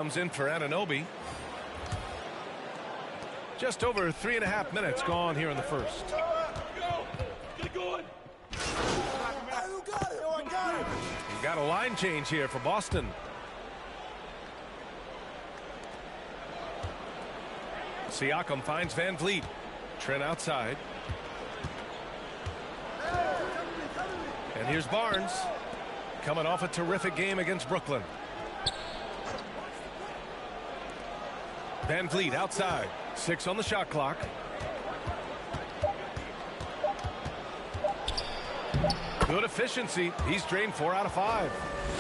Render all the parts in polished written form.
Comes in for Anunoby. Just over 3.5 minutes gone here in the first. You got a line change here for Boston. Siakam finds Van Vliet. Trent outside. And here's Barnes, coming off a terrific game against Brooklyn. Van Vliet outside. 6 on the shot clock. Good efficiency. He's drained 4 out of 5.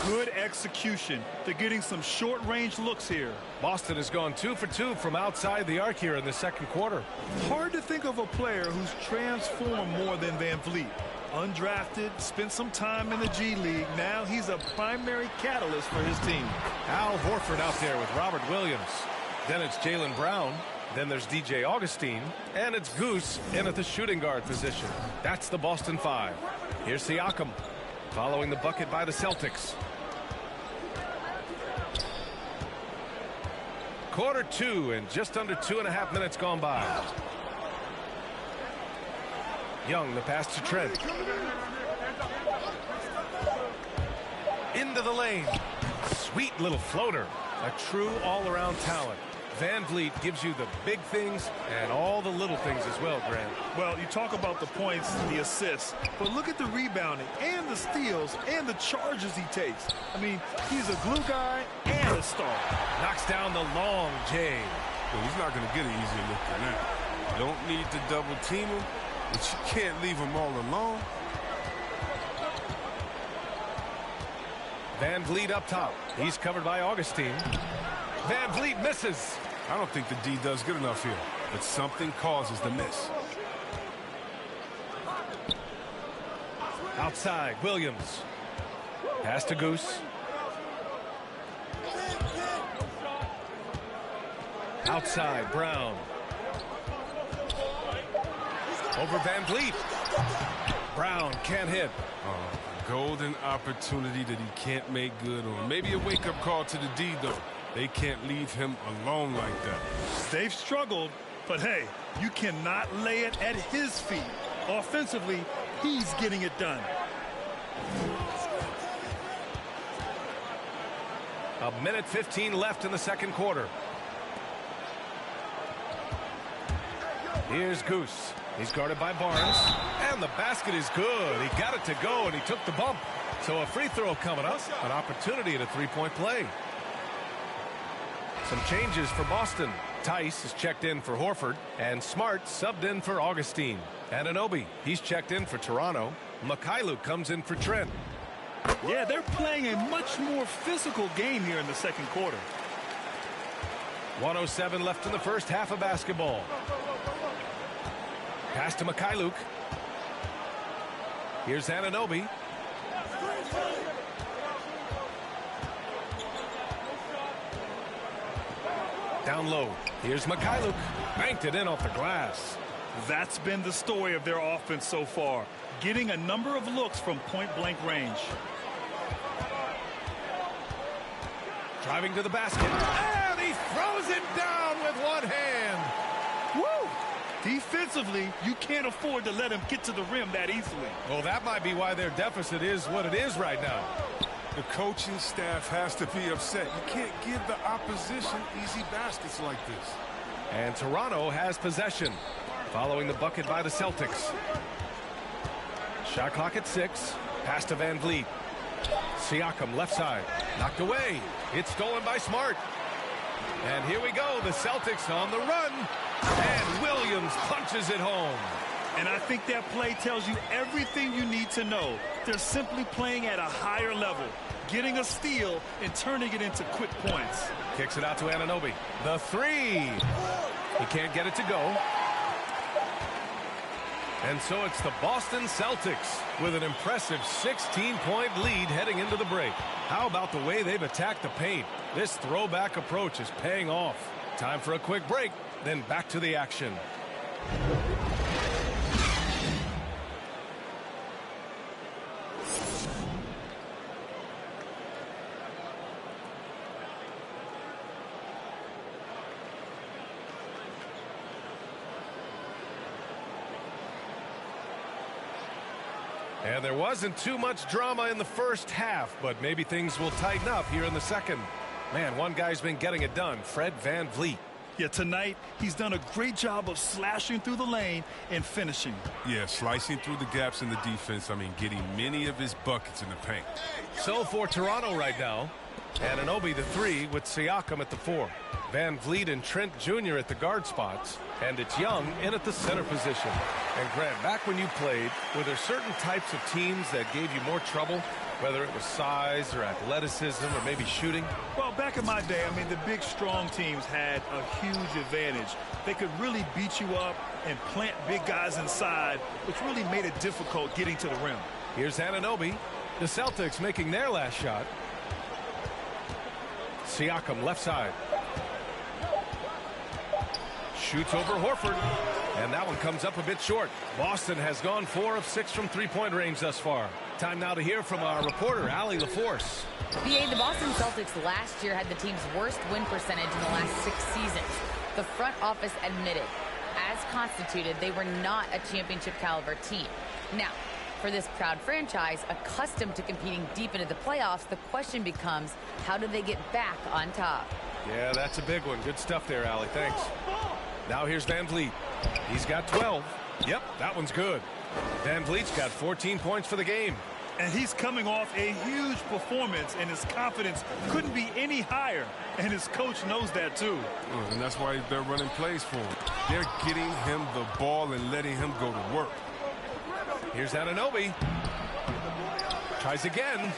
Good execution. They're getting some short-range looks here. Boston has gone 2 for 2 from outside the arc here in the second quarter. Hard to think of a player who's transformed more than Van Vliet. Undrafted, spent some time in the G League. Now he's a primary catalyst for his team. Al Horford out there with Robert Williams. Then it's Jaylen Brown. Then there's DJ Augustine. And it's Goose in at the shooting guard position. That's the Boston 5. Here's Siakam following the bucket by the Celtics. Quarter 2 and just under 2.5 minutes gone by. Young, the pass to Trent. Into the lane. Sweet little floater. A true all-around talent. Van Vliet gives you the big things and all the little things as well, Grant. Well, you talk about the points, the assists, but look at the rebounding and the steals and the charges he takes. I mean, he's a glue guy and a star. Knocks down the long J. Well, he's not going to get an easier look than that. Don't need to double team him, but you can't leave him all alone. Van Vliet up top. He's covered by Augustine. Van Vliet misses. I don't think the D does good enough here, but something causes the miss. Outside, Williams. Pass to Goose. Outside, Brown. Over Van Vliet. Brown can't hit. Golden opportunity that he can't make good on. Maybe a wake-up call to the D, though. They can't leave him alone like that. They've struggled, but hey, you cannot lay it at his feet. Offensively, he's getting it done. A minute 15 left in the second quarter. Here's Goose. He's guarded by Barnes. And the basket is good. He got it to go, and he took the bump. So a free throw coming up. An opportunity at a three-point play. Some changes for Boston. Tice is checked in for Horford. And Smart subbed in for Augustine. Anunoby, he's checked in for Toronto. Mycareer comes in for Trent. Yeah, they're playing a much more physical game here in the second quarter. 1:07 left in the first half of basketball. Pass to Mycareer. Here's Anunoby. Down low. Here's Mycareer. Banked it in off the glass. That's been the story of their offense so far. Getting a number of looks from point-blank range. Driving to the basket. And he throws it down with one hand. Woo! Defensively, you can't afford to let him get to the rim that easily. Well, that might be why their deficit is what it is right now. The coaching staff has to be upset. You can't give the opposition easy baskets like this. And Toronto has possession, following the bucket by the Celtics. Shot clock at 6. Pass to Van Vliet. Siakam left side. Knocked away. It's stolen by Smart. And here we go. The Celtics on the run. And Williams punches it home. And I think that play tells you everything you need to know. They're simply playing at a higher level, getting a steal and turning it into quick points. Kicks it out to Anunoby. The three. He can't get it to go. And so it's the Boston Celtics with an impressive 16-point lead heading into the break. How about the way they've attacked the paint? This throwback approach is paying off. Time for a quick break, then back to the action. And there wasn't too much drama in the first half, but maybe things will tighten up here in the second. Man, one guy's been getting it done, Fred VanVleet. Yeah, tonight he's done a great job of slashing through the lane and finishing. Yeah, slicing through the gaps in the defense. I mean, getting many of his buckets in the paint. So for Toronto right now, Anunoby the 3 with Siakam at the 4. VanVleet and Trent Jr. at the guard spots. And it's Young in at the center position. And Grant, back when you played, were there certain types of teams that gave you more trouble? Whether it was size or athleticism or maybe shooting? Well, back in my day, I mean, the big, strong teams had a huge advantage. They could really beat you up and plant big guys inside, which really made it difficult getting to the rim. Here's Anunoby. The Celtics making their last shot. Siakam left side. Shoots over Horford. And that one comes up a bit short. Boston has gone 4 of 6 from three-point range thus far. Time now to hear from our reporter, Allie LaForce. The Boston Celtics last year had the team's worst win percentage in the last 6 seasons. The front office admitted, as constituted, they were not a championship caliber team. Now, for this proud franchise, accustomed to competing deep into the playoffs, the question becomes, how do they get back on top? Yeah, that's a big one. Good stuff there, Allie. Thanks. Now here's VanVleet. He's got 12. Yep, that one's good. VanVleet's got 14 points for the game. And he's coming off a huge performance, and his confidence couldn't be any higher. And his coach knows that, too. And that's why they're running plays for him. They're getting him the ball and letting him go to work. Here's Anunoby. Tries again.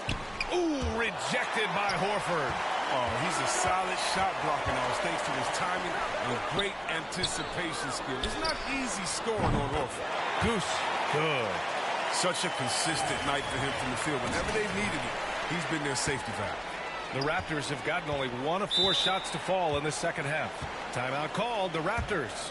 Ooh, rejected by Horford. Oh, he's a solid shot blocking artist thanks to his timing and great anticipation skill. It's not easy scoring on Horford. Goose. Good. Such a consistent night for him from the field. Whenever they needed it, he's been their safety valve. The Raptors have gotten only 1 of 4 shots to fall in the second half. Timeout called, the Raptors.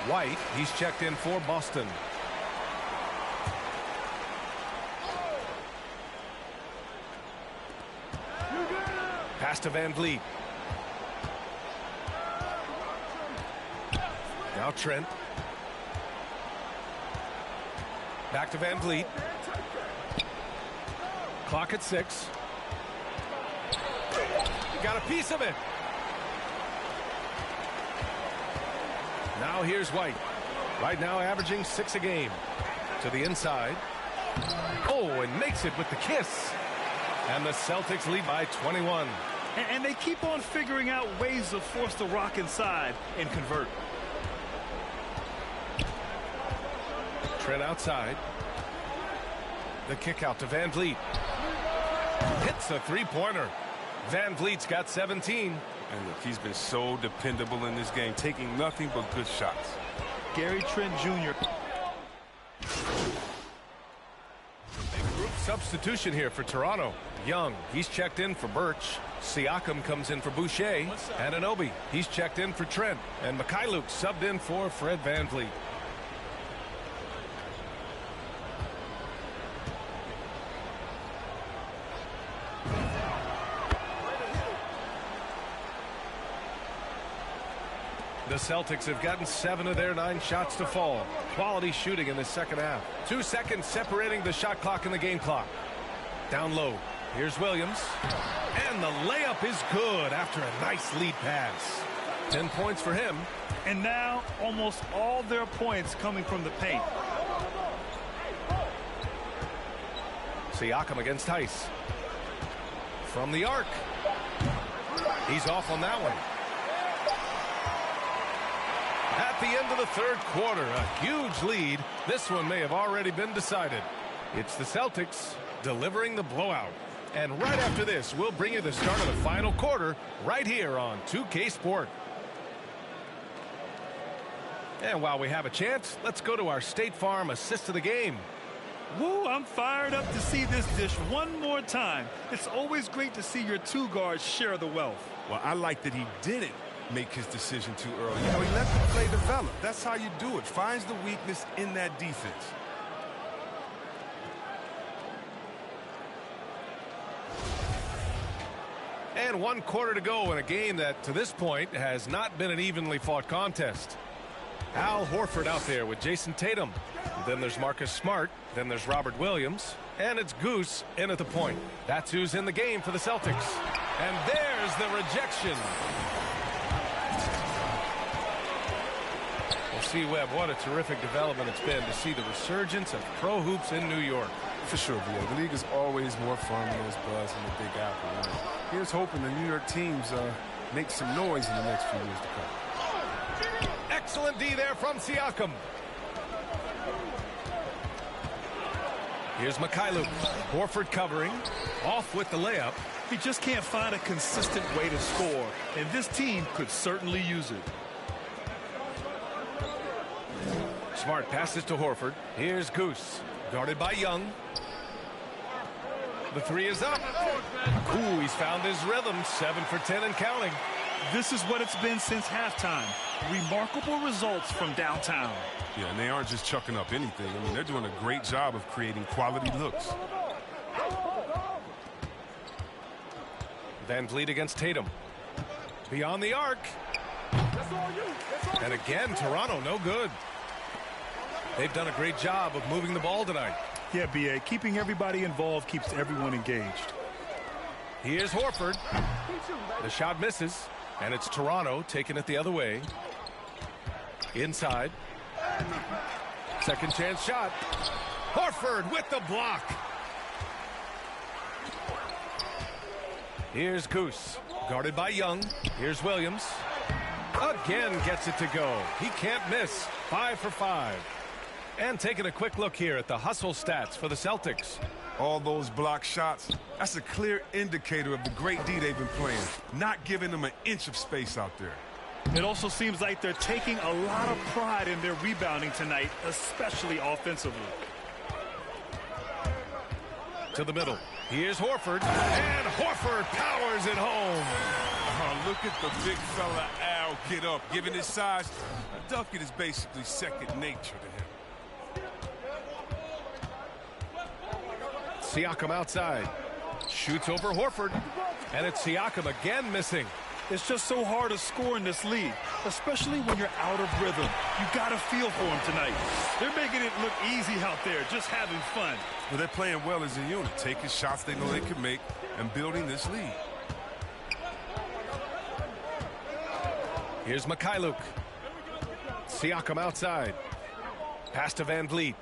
White, he's checked in for Boston. Pass to VanVleet. Now Trent. Back to VanVleet. Clock at 6. Got a piece of it. Now here's White. Right now averaging 6 a game. To the inside. Oh, and makes it with the kiss. And the Celtics lead by 21. And they keep on figuring out ways to force the rock inside and convert. Trent outside. The kick out to VanVleet. Hits a three-pointer. VanVleet's got 17. And look, he's been so dependable in this game, taking nothing but good shots. Gary Trent Jr. Big group substitution here for Toronto. Young, he's checked in for Birch. Siakam comes in for Boucher. Anunoby, he's checked in for Trent. And Mikhailuk subbed in for Fred VanVleet. The Celtics have gotten 7 of their 9 shots to fall. Quality shooting in the second half. 2 seconds separating the shot clock and the game clock. Down low. Here's Williams. And the layup is good after a nice lead pass. 10 points for him. And now almost all their points coming from the paint. Siakam against Tice. From the arc. He's off on that one. At the end of the third quarter, a huge lead. This one may have already been decided. It's the Celtics delivering the blowout. And right after this, we'll bring you the start of the final quarter right here on 2K Sport. And while we have a chance, let's go to our State Farm assist of the game. Woo, I'm fired up to see this dish one more time. It's always great to see your two guards share the wealth. Well, I like that he didn't make his decision too early. You know, he let the play develop. That's how you do it. Finds the weakness in that defense. And 1 quarter to go in a game that, to this point, has not been an evenly fought contest. Al Horford out there with Jason Tatum. Then there's Marcus Smart. Then there's Robert Williams. And it's Goose in at the point. That's who's in the game for the Celtics. And there's the rejection. Well, see, Webb, what a terrific development it's been to see the resurgence of pro hoops in New York. For sure, VA. The league is always more fun when there's buzz in the Big Apple. You know? Here's hoping the New York teams make some noise in the next few years to come. Excellent D there from Siakam. Here's Mikhailuk. Horford covering. Off with the layup. He just can't find a consistent way to score, and this team could certainly use it. Smart passes to Horford. Here's Goose. Guarded by Young. The three is up. Ooh, he's found his rhythm. 7 for 10 and counting. This is what it's been since halftime. Remarkable results from downtown. Yeah, and they aren't just chucking up anything. I mean, they're doing a great job of creating quality looks. Van Vliet against Tatum. Beyond the arc. And again, Toronto no good. They've done a great job of moving the ball tonight. Yeah, B.A. Keeping everybody involved keeps everyone engaged. Here's Horford. The shot misses. And it's Toronto taking it the other way. Inside. Second chance shot. Horford with the block. Here's Goose. Guarded by Young. Here's Williams. Again gets it to go. He can't miss. 5 for 5. And taking a quick look here at the hustle stats for the Celtics. All those block shots, that's a clear indicator of the great D they've been playing. Not giving them an inch of space out there. It also seems like they're taking a lot of pride in their rebounding tonight, especially offensively. To the middle. Here's Horford. And Horford powers it home. Oh, look at the big fella Al get up. Given his size, a bucket is basically second nature to him. Siakam outside. Shoots over Horford. And it's Siakam again missing. It's just so hard to score in this league, especially when you're out of rhythm. You got to feel for him tonight. They're making it look easy out there, just having fun. Well, they're playing well as a unit, taking shots they know they can make and building this lead. Here's Mikhailuk. Siakam outside. Pass to Van Vliet.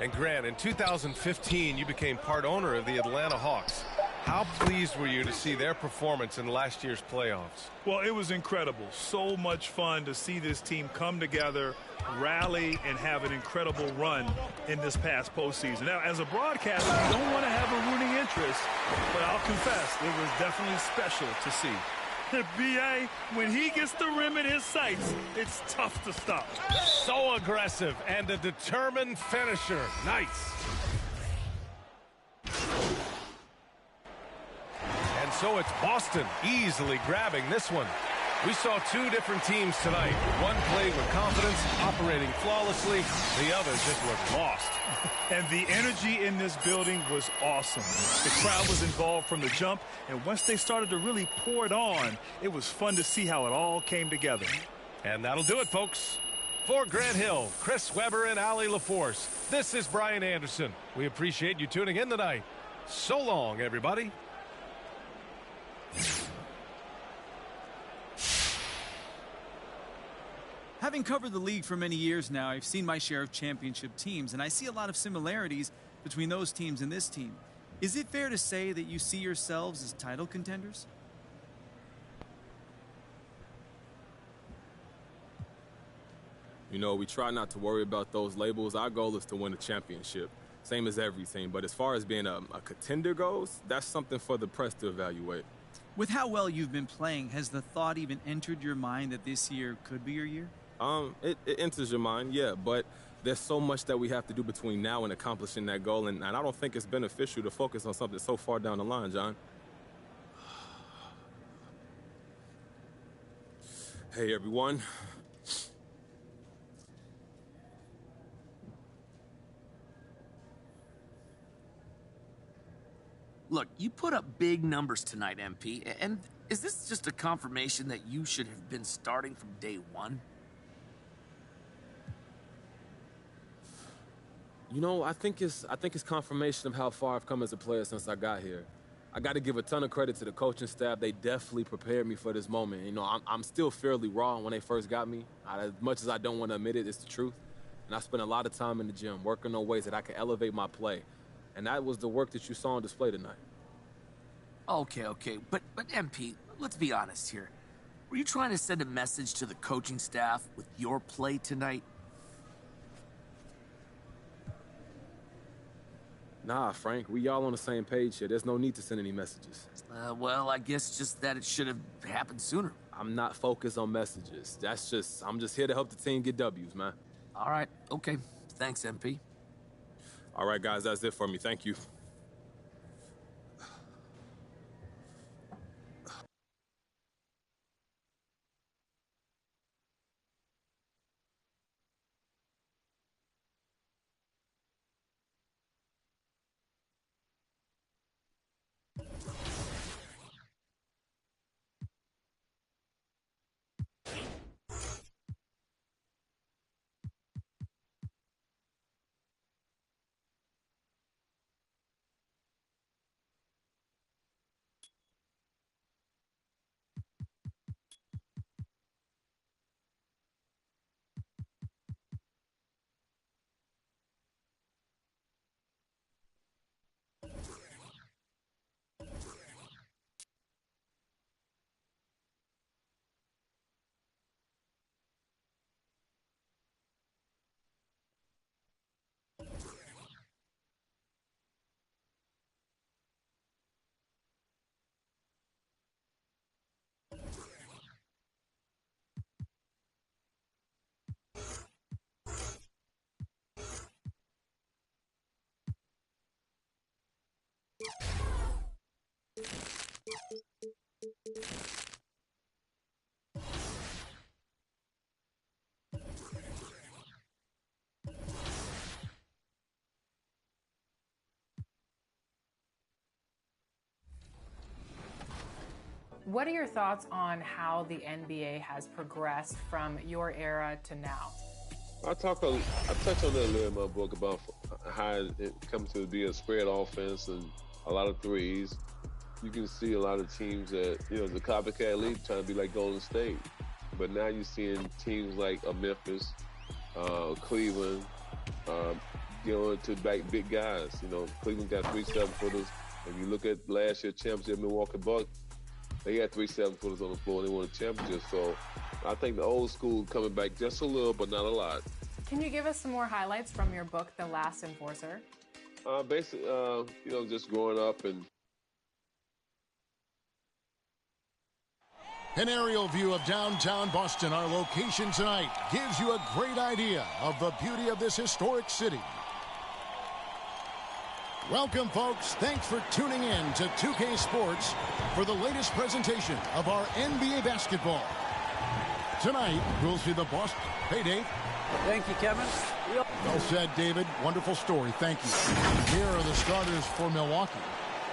And Grant, in 2015, you became part owner of the Atlanta Hawks. How pleased were you to see their performance in last year's playoffs? Well, it was incredible. So much fun to see this team come together, rally, and have an incredible run in this past postseason. Now, as a broadcaster, you don't want to have a rooting interest, but I'll confess, it was definitely special to see. B.A., when he gets the rim in his sights, it's tough to stop. So aggressive and a determined finisher. Nice. And so it's Boston easily grabbing this one. We saw two different teams tonight. One played with confidence, operating flawlessly. The other just looked lost. And the energy in this building was awesome. The crowd was involved from the jump, and once they started to really pour it on, it was fun to see how it all came together. And that'll do it, folks. For Grant Hill, Chris Webber, and Allie LaForce, this is Brian Anderson. We appreciate you tuning in tonight. So long, everybody. Having covered the league for many years now, I've seen my share of championship teams, and I see a lot of similarities between those teams and this team. Is it fair to say that you see yourselves as title contenders? You know, we try not to worry about those labels. Our goal is to win a championship, same as everything. But as far as being a contender goes, that's something for the press to evaluate. With how well you've been playing, has the thought even entered your mind that this year could be your year? It enters your mind, yeah, but there's so much that we have to do between now and accomplishing that goal, and I don't think it's beneficial to focus on something so far down the line, John. Hey, everyone. Look, you put up big numbers tonight, MP, and is this just a confirmation that you should have been starting from day one? You know, I think it's confirmation of how far I've come as a player since I got here. I got to give a ton of credit to the coaching staff. They definitely prepared me for this moment. You know, I'm still fairly raw when they first got me. As much as I don't want to admit it, it's the truth. And I spent a lot of time in the gym working on ways that I could elevate my play. And that was the work that you saw on display tonight. Okay. But MP, let's be honest here. Were you trying to send a message to the coaching staff with your play tonight? Nah, Frank, we all on the same page here. There's no need to send any messages. Well, I guess just that it should have happened sooner. I'm not focused on messages. I'm just here to help the team get W's, man. All right, okay. Thanks, MP. All right, guys, that's it for me. Thank you. What are your thoughts on how the NBA has progressed from your era to now? I touch on that a little in my book about how it comes to be a spread offense and a lot of threes. You can see a lot of teams that, the copycat league trying to be like Golden State. But now you're seeing teams like Memphis, Cleveland, to back big guys. Cleveland got 3 7-footers. If you look at last year's championship, Milwaukee Bucks, they had 3 7-footers on the floor and they won a championship. So I think the old school coming back just a little, but not a lot. Can you give us some more highlights from your book, The Last Enforcer? Basically, just growing up and. An aerial view of downtown Boston, our location tonight, gives you a great idea of the beauty of this historic city. Welcome, folks. Thanks for tuning in to 2K Sports for the latest presentation of our NBA basketball. Tonight, we'll see the Boston. Hey, Dave. Thank you, Kevin. Well said, David. Wonderful story. Thank you. Here are the starters for Milwaukee.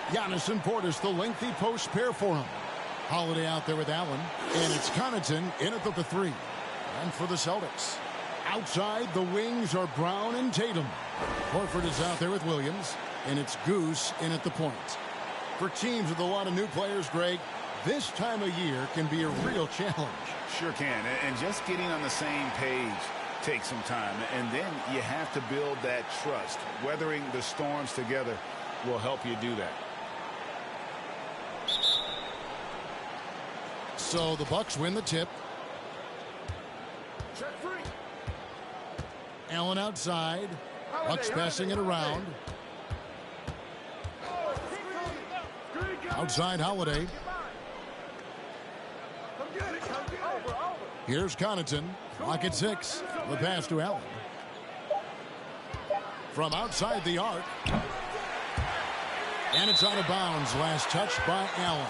Giannis and Portis, the lengthy post pair for him. Holiday out there with Allen. And it's Connaughton in at the 3. And for the Celtics, outside the wings are Brown and Tatum. Horford is out there with Williams. And it's Goose in at the point. For teams with a lot of new players, Greg, this time of year can be a real challenge. Sure can. And just getting on the same page takes some time. And then you have to build that trust. Weathering the storms together will help you do that. So the Bucks win the tip. Check free. Allen outside. Bucks passing it around. Outside Holiday. Here's Connaughton. Clock at 6. The pass to Allen. From outside the arc. And it's out of bounds. Last touch by Allen.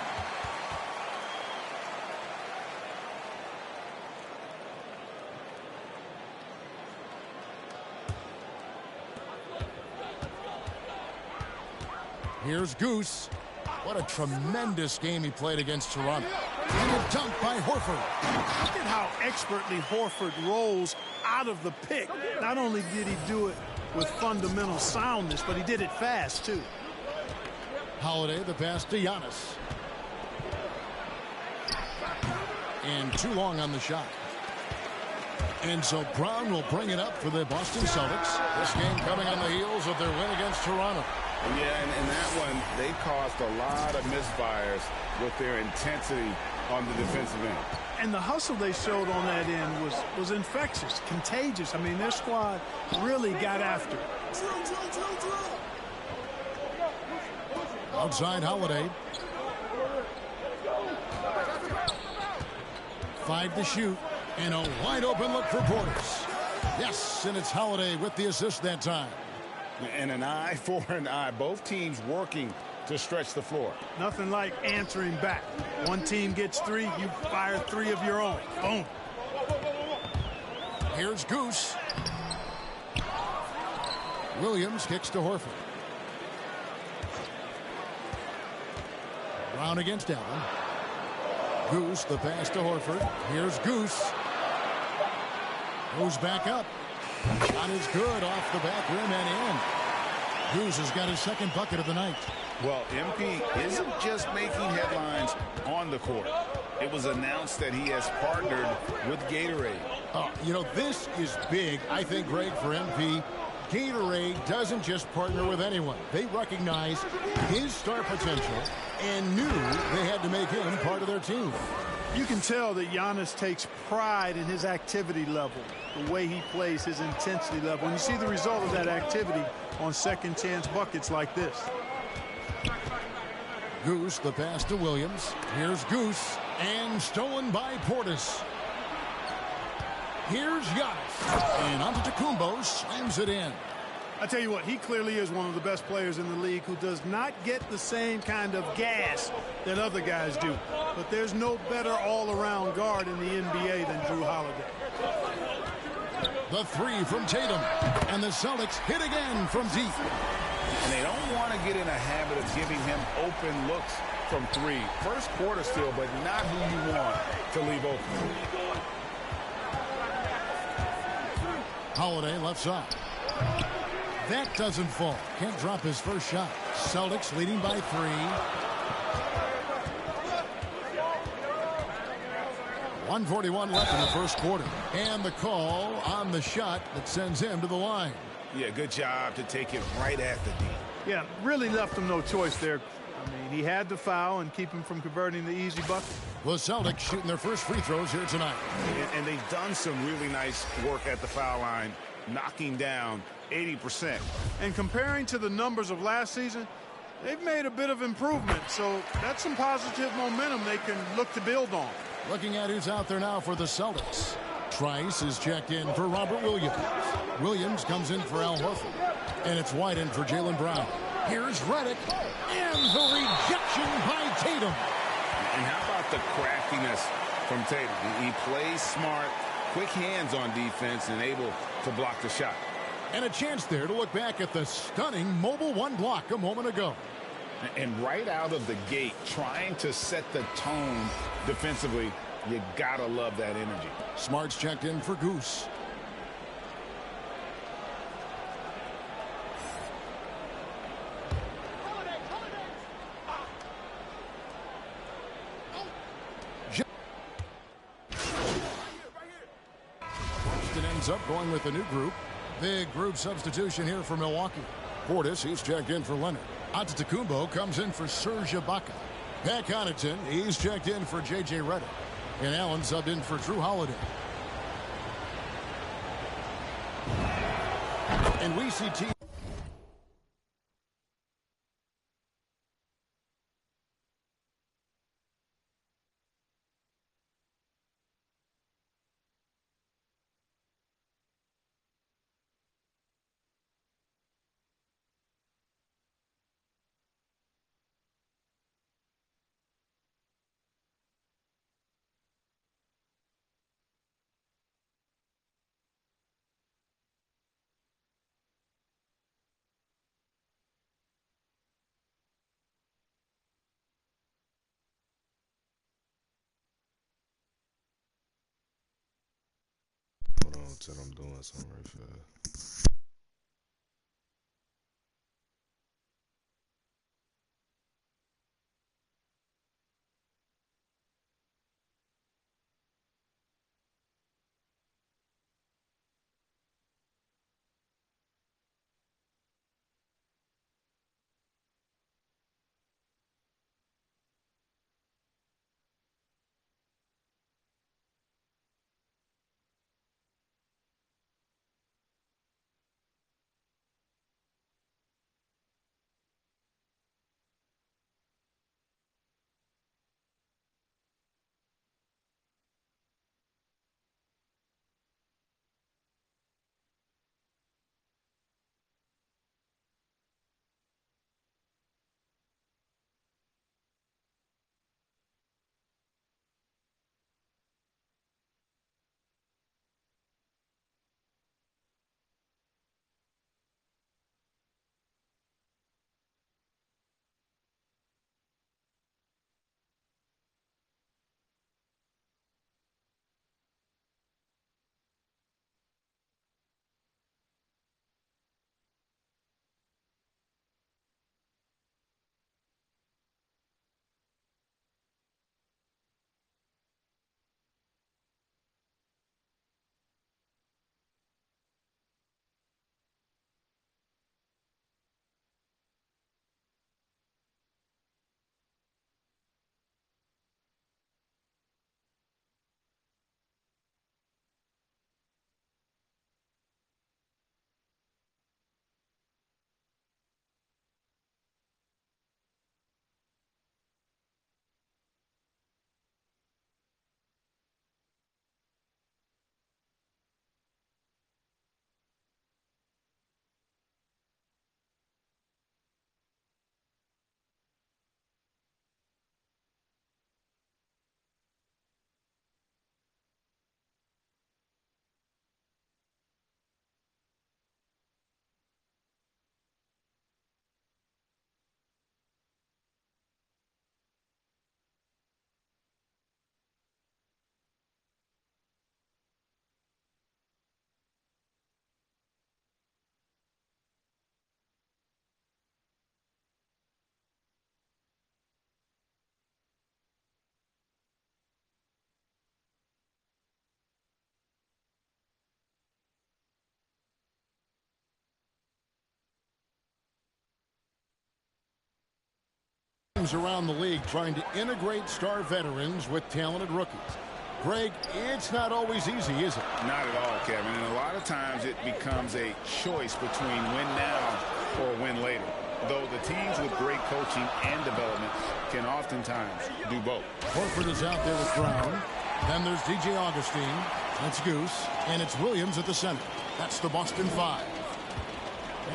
Here's Goose. What a tremendous game he played against Toronto. And a dunk by Horford. Look at how expertly Horford rolls out of the pick. Not only did he do it with fundamental soundness, but he did it fast, too. Holiday, the pass to Giannis. And too long on the shot. And so Brown will bring it up for the Boston Celtics. This game coming on the heels of their win against Toronto. Yeah, and in that one, they caused a lot of misfires with their intensity on the defensive end. And the hustle they showed on that end was infectious, contagious. I mean, their squad really got after it. Outside Holiday. 5 to shoot. And a wide open look for Portis. Yes, and it's Holiday with the assist that time. And an eye for an eye. Both teams working to stretch the floor. Nothing like answering back. One team gets 3, you fire 3 of your own. Boom. Here's Goose. Williams kicks to Horford. Brown against Allen. Goose, the pass to Horford. Here's Goose. Goes back up. Shot is good off the back rim and in. Goose has got his second bucket of the night. Well, MP isn't just making headlines on the court. It was announced that he has partnered with Gatorade. You know, this is big, I think, Greg, for MP. Gatorade doesn't just partner with anyone. They recognize his star potential and knew they had to make him part of their team. You can tell that Giannis takes pride in his activity level, the way he plays, his intensity level. And you see the result of that activity on second chance buckets like this. Goose, the pass to Williams. Here's Goose, and stolen by Portis. Here's Giannis, and Antetokounmpo slams it in. I tell you what, he clearly is one of the best players in the league who does not get the same kind of gas that other guys do. But there's no better all-around guard in the NBA than Drew Holiday. The 3 from Tatum, and the Celtics hit again from deep. And they don't want to get in a habit of giving him open looks from 3. First quarter still, but not who you want to leave open. Holiday left side. That doesn't fall. Can't drop his first shot. Celtics leading by 3. .141 left in the first quarter. And the call on the shot that sends him to the line. Yeah, good job to take it right at the D. Yeah, really left him no choice there. I mean, he had to foul and keep him from converting the easy bucket. The Celtics shooting their first free throws here tonight. And they've done some really nice work at the foul line, knocking down 80%. And comparing to the numbers of last season, they've made a bit of improvement. So that's some positive momentum they can look to build on. Looking at who's out there now for the Celtics. Trice is checked in for Robert Williams. Williams comes in for Al Horford. And it's White in for Jaylen Brown. Here's Redick. And the rejection by Tatum. And how about the craftiness from Tatum? He plays smart, quick hands on defense, and able to block the shot. And a chance there to look back at the stunning mobile 1 block a moment ago. And right out of the gate, trying to set the tone defensively, you gotta love that energy. Smart's checked in for Goose. Boston ends up going with a new group. Big group substitution here for Milwaukee. Portis, he's checked in for Leonard. Antetokounmpo comes in for Serge Ibaka. Pat Connaughton, he's checked in for J.J. Redick. And Allen subbed in for Drew Holiday. And we see teams said I'm doing something right fast. Around the league trying to integrate star veterans with talented rookies. Greg, it's not always easy, is it? Not at all, Kevin. And a lot of times it becomes a choice between win now or win later. Though the teams with great coaching and development can oftentimes do both. Horford is out there with Brown. Then there's DJ Augustine. That's Goose. And it's Williams at the center. That's the Boston Five.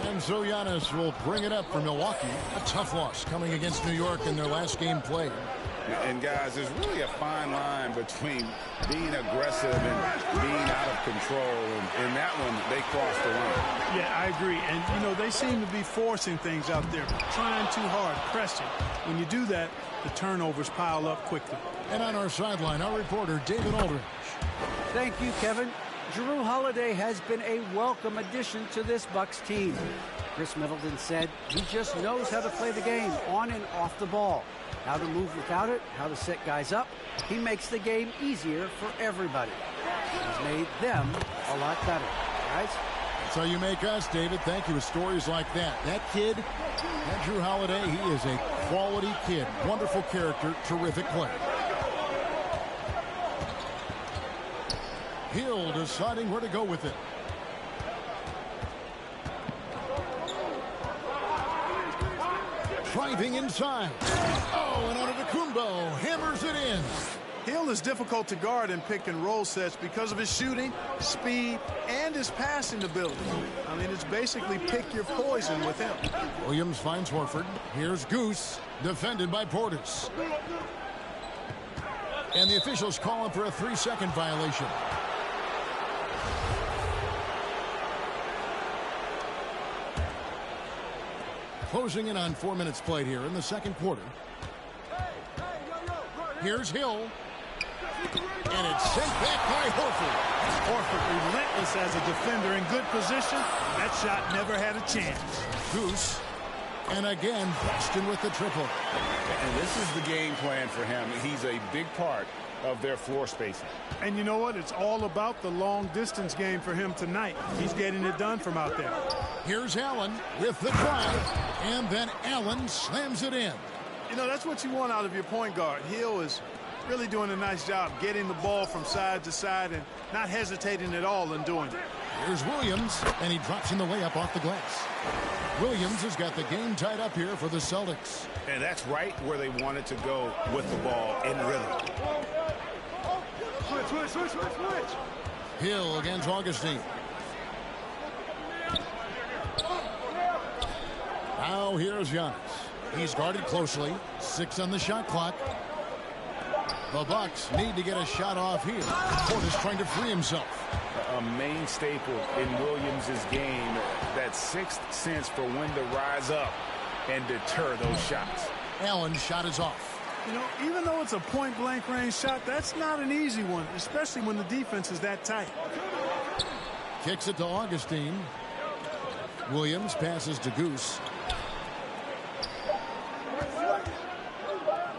And Giannis will bring it up for Milwaukee. A tough loss coming against New York in their last game played. And guys, there's really a fine line between being aggressive and being out of control. And in that one, they crossed the line. Yeah, I agree. And, you know, they seem to be forcing things out there, trying too hard, pressing. When you do that, the turnovers pile up quickly. And on our sideline, our reporter, David Aldridge. Thank you, Kevin. Jrue Holiday has been a welcome addition to this Bucks team. Chris Middleton said he just knows how to play the game on and off the ball, how to move without it, how to set guys up. He makes the game easier for everybody. He's made them a lot better. Guys? That's how you make us, David. Thank you with stories like that. That kid, that Jrue Holiday, he is a quality kid. Wonderful character, terrific player. Hill deciding where to go with it. Driving inside. Oh, and Antetokounmpo hammers it in. Hill is difficult to guard in pick and roll sets because of his shooting, speed, and his passing ability. I mean, it's basically pick your poison with him. Williams finds Horford. Here's Goose, defended by Portis. And the officials call him for a 3-second violation. Closing in on 4 minutes played here in the second quarter. Here's Hill. And it's sent back by Horford. Horford relentless as a defender in good position. That shot never had a chance. Goose. And again, Boston with the triple. And this is the game plan for him. He's a big part of their floor spacing. And you know what? It's all about the long distance game for him tonight. He's getting it done from out there. Here's Allen with the drive. And then Allen slams it in. You know, that's what you want out of your point guard. Hill is really doing a nice job getting the ball from side to side and not hesitating at all in doing it. Here's Williams, and he drops in the layup off the glass. Williams has got the game tied up here for the Celtics. And that's right where they wanted to go with the ball in rhythm. Switch. Hill against Augustine. Now here's Giannis. He's guarded closely. 6 on the shot clock. The Bucks need to get a shot off here. Portis trying to free himself. A main staple in Williams' game, that sixth sense for when to rise up and deter those shots. Allen's shot is off. You know, even though it's a point-blank range shot, that's not an easy one, especially when the defense is that tight. Kicks it to Augustine. Williams passes to Goose.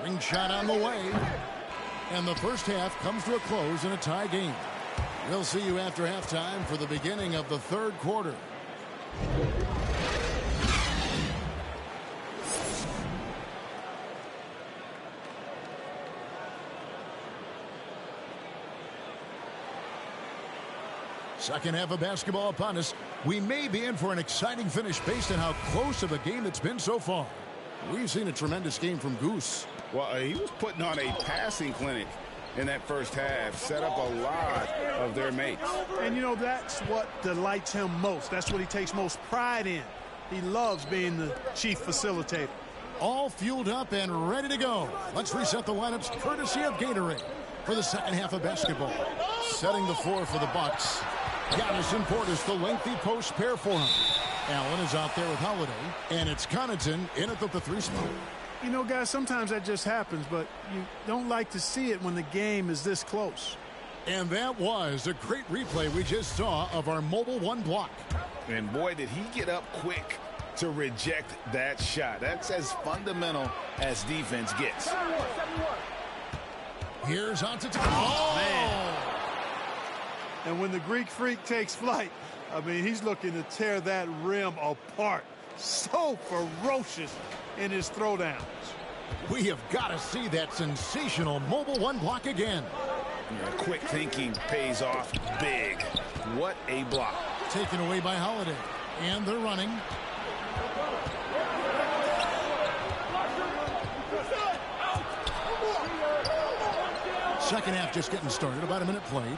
Ring shot on the way. And the first half comes to a close in a tie game. We'll see you after halftime for the beginning of the third quarter. Second half of basketball upon us. We may be in for an exciting finish based on how close of a game it's been so far. We've seen a tremendous game from Goose. Well, he was putting on a passing clinic in that first half, set up a lot of their mates. And, you know, that's what delights him most. That's what he takes most pride in. He loves being the chief facilitator. All fueled up and ready to go. Let's reset the lineups courtesy of Gatorade for the second half of basketball. Setting the floor for the Bucks. Giannis and Portis, the lengthy post pair for him. Allen is out there with Holiday, and it's Connaughton in at the 3 spot. You know, guys, sometimes that just happens, but you don't like to see it when the game is this close. And that was a great replay we just saw of our Mobile One block. And boy, did he get up quick to reject that shot. That's as fundamental as defense gets. Here's Antetokounmpo. Oh, man. And when the Greek Freak takes flight, I mean, he's looking to tear that rim apart. So ferocious in his throwdowns. We have got to see that sensational Mobile One block again. Yeah, quick thinking pays off big. What a block. Taken away by Holiday. And they're running. Second half just getting started. About a minute played.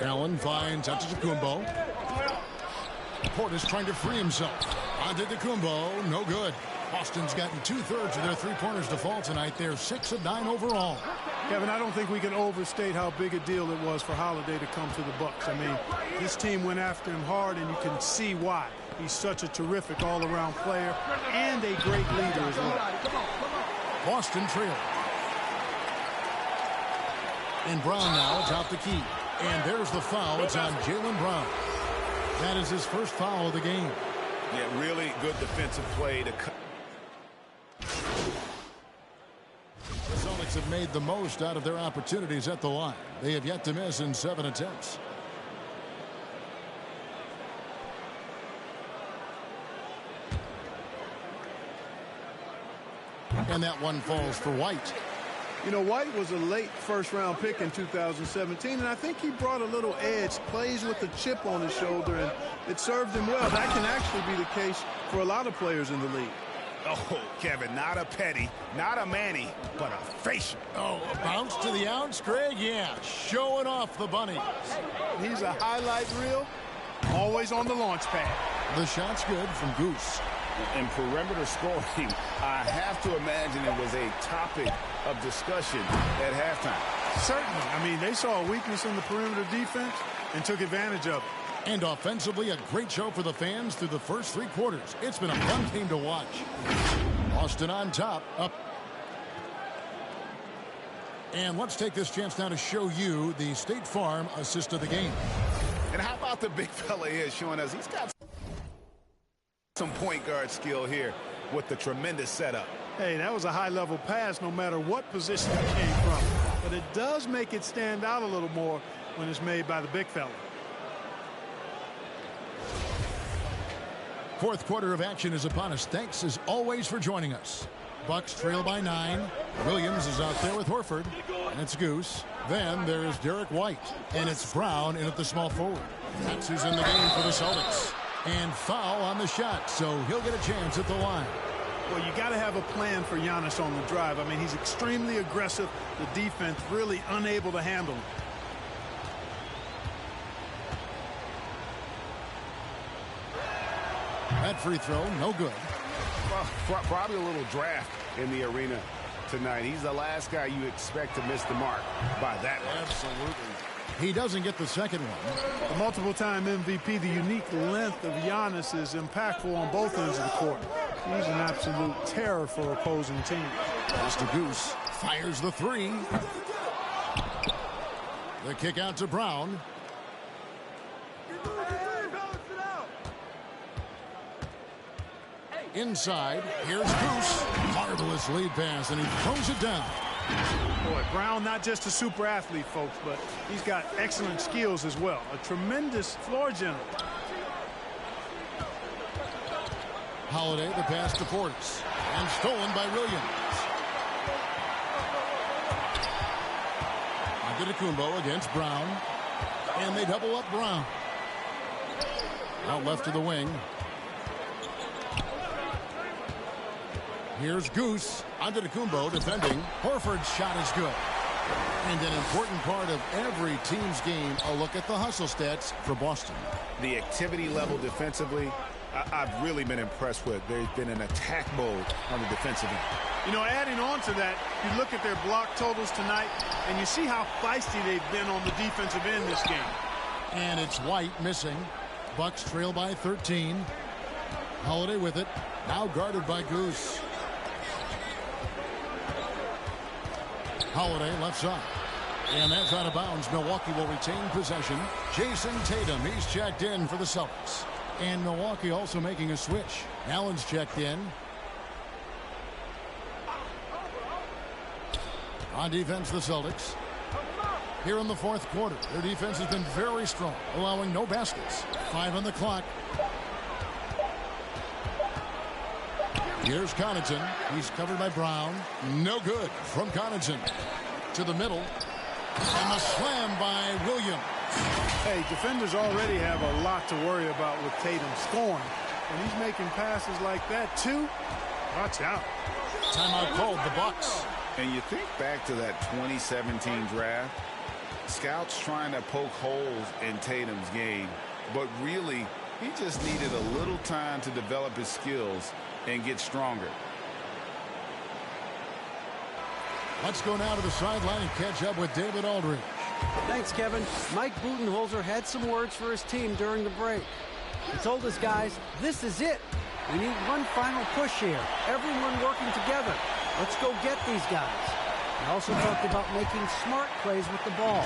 Allen finds Antetokounmpo. Portis trying to free himself. Antetokounmpo, no good. Boston's gotten 2/3 of their three-pointers to fall tonight. They're 6 of 9 overall. Kevin, I don't think we can overstate how big a deal it was for Holiday to come to the Bucks. I mean, this team went after him hard, and you can see why. He's such a terrific all-around player and a great leader as well. Boston trail. And Brown now atop the key. And there's the foul. It's on Jaylen Brown. That is his first foul of the game. Yeah, really good defensive play to cut. The Celtics have made the most out of their opportunities at the line. They have yet to miss in 7 attempts. And that one falls for White. You know, White was a late first-round pick in 2017, and I think he brought a little edge, plays with a chip on his shoulder, and it served him well. That can actually be the case for a lot of players in the league. Oh, Kevin, not a petty, not a Manny, but a facial. Oh, a bounce to the ounce, Greg? Yeah, showing off the bunny. He's a highlight reel, always on the launch pad. The shot's good from Goose. In perimeter scoring, I have to imagine it was a topic of discussion at halftime. Certainly. I mean, they saw a weakness in the perimeter defense and took advantage of it. And offensively, a great show for the fans through the first 3 quarters. It's been a fun game to watch. Boston on top, up. And let's take this chance now to show you the State Farm assist of the game. And how about the big fella here showing us he's got some point guard skill here with the tremendous setup. Hey, that was a high-level pass no matter what position it came from. But it does make it stand out a little more when it's made by the big fella. Fourth quarter of action is upon us. Thanks, as always, for joining us. Bucks trail by 9. Williams is out there with Horford. And it's Goose. Then there is Derek White. And it's Brown in at the small forward. That's who's in the game for the Celtics. And foul on the shot, so he'll get a chance at the line. Well, you got to have a plan for Giannis on the drive. I mean, he's extremely aggressive. The defense really unable to handle him. That free throw, no good. Well, probably a little draft in the arena tonight. He's the last guy you expect to miss the mark by that much. Absolutely. He doesn't get the second one. A multiple-time MVP, the unique length of Giannis is impactful on both ends of the court. He's an absolute terror for opposing teams. Mr. Goose fires the three. The kick out to Brown. Inside, here's Goose. Marvelous lead pass, and he throws it down. Boy, Brown not just a super athlete, folks, but he's got excellent skills as well. A tremendous floor general. Holiday, the pass to Portis. And stolen by Williams. Antetokounmpo against Brown. And they double up Brown. Out left to the wing. Here's Goose. Antetokounmpo defending. Horford's shot is good. And an important part of every team's game, a look at the hustle stats for Boston. The activity level defensively, I've really been impressed with. There's been an attack mode on the defensive end. You know, adding on to that, you look at their block totals tonight, and you see how feisty they've been on the defensive end this game. And it's White missing. Bucks trail by 13. Holiday with it. Now guarded by Goose. Holiday left side. And that's out of bounds. Milwaukee will retain possession. Jason Tatum, he's checked in for the Celtics. And Milwaukee also making a switch. Allen's checked in. On defense, the Celtics. Here in the fourth quarter, their defense has been very strong, allowing no baskets. 5 on the clock. Here's Connaughton. He's covered by Brown. No good from Connaughton. To the middle. And the slam by Williams. Hey, defenders already have a lot to worry about with Tatum scoring. And he's making passes like that, too. Watch out. Timeout called, the Bucks. And you think back to that 2017 draft, scouts trying to poke holes in Tatum's game, but really, he just needed a little time to develop his skills and get stronger. Let's go now to the sideline and catch up with David Aldridge. Thanks, Kevin. Mike Budenholzer had some words for his team during the break. He told his guys, this is it. We need one final push here. Everyone working together. Let's go get these guys. He also talked about making smart plays with the ball.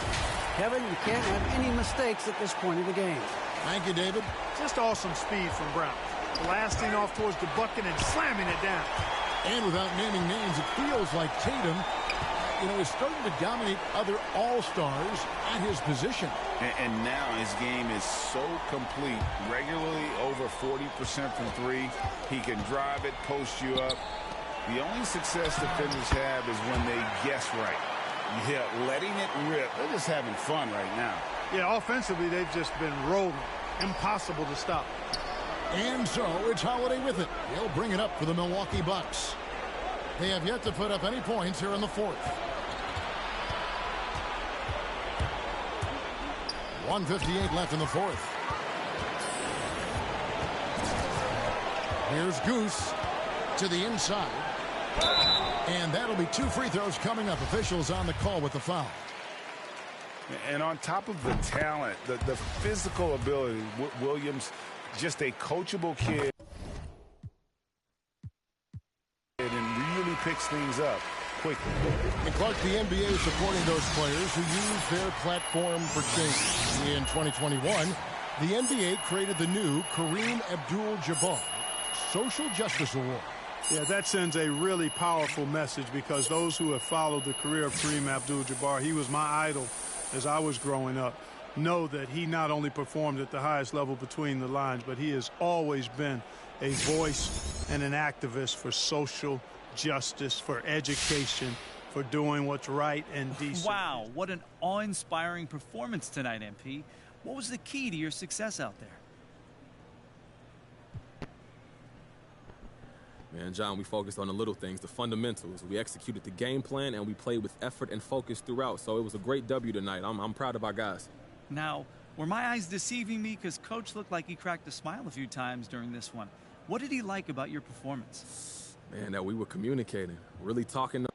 Kevin, you can't have any mistakes at this point of the game. Thank you, David. Just awesome speed from Brown. Blasting off towards the bucket and slamming it down. And without naming names, it feels like Tatum, is starting to dominate other all-stars at his position. And now his game is so complete. Regularly over 40% from three. He can drive it, post you up. The only success defenders have is when they guess right. Yeah, letting it rip. They're just having fun right now. Yeah, offensively, they've just been rolling. Impossible to stop. And so it's Holiday with it. He'll bring it up for the Milwaukee Bucks. They have yet to put up any points here in the fourth. 1:58 left in the fourth. Here's Goose to the inside. And that'll be 2 free throws coming up. Officials on the call with the foul. And on top of the talent, the physical ability, Williams, just a coachable kid and really picks things up. quickly. And Clark, the NBA is supporting those players who use their platform for change. In 2021, the NBA created the new Kareem Abdul-Jabbar Social Justice Award. Yeah, that sends a really powerful message because those who have followed the career of Kareem Abdul-Jabbar, he was my idol as I was growing up, know that he not only performed at the highest level between the lines, but he has always been a voice and an activist for social justice, for education, for doing what's right and decent. Wow, what an awe-inspiring performance tonight, MP. What was the key to your success out there? Man, John, we focused on the little things, the fundamentals. We executed the game plan, and we played with effort and focus throughout. So it was a great W tonight. I'm proud of our guys. Now, were my eyes deceiving me? Because Coach looked like he cracked a smile a few times during this one. What did he like about your performance? Man, that we were communicating, really talking.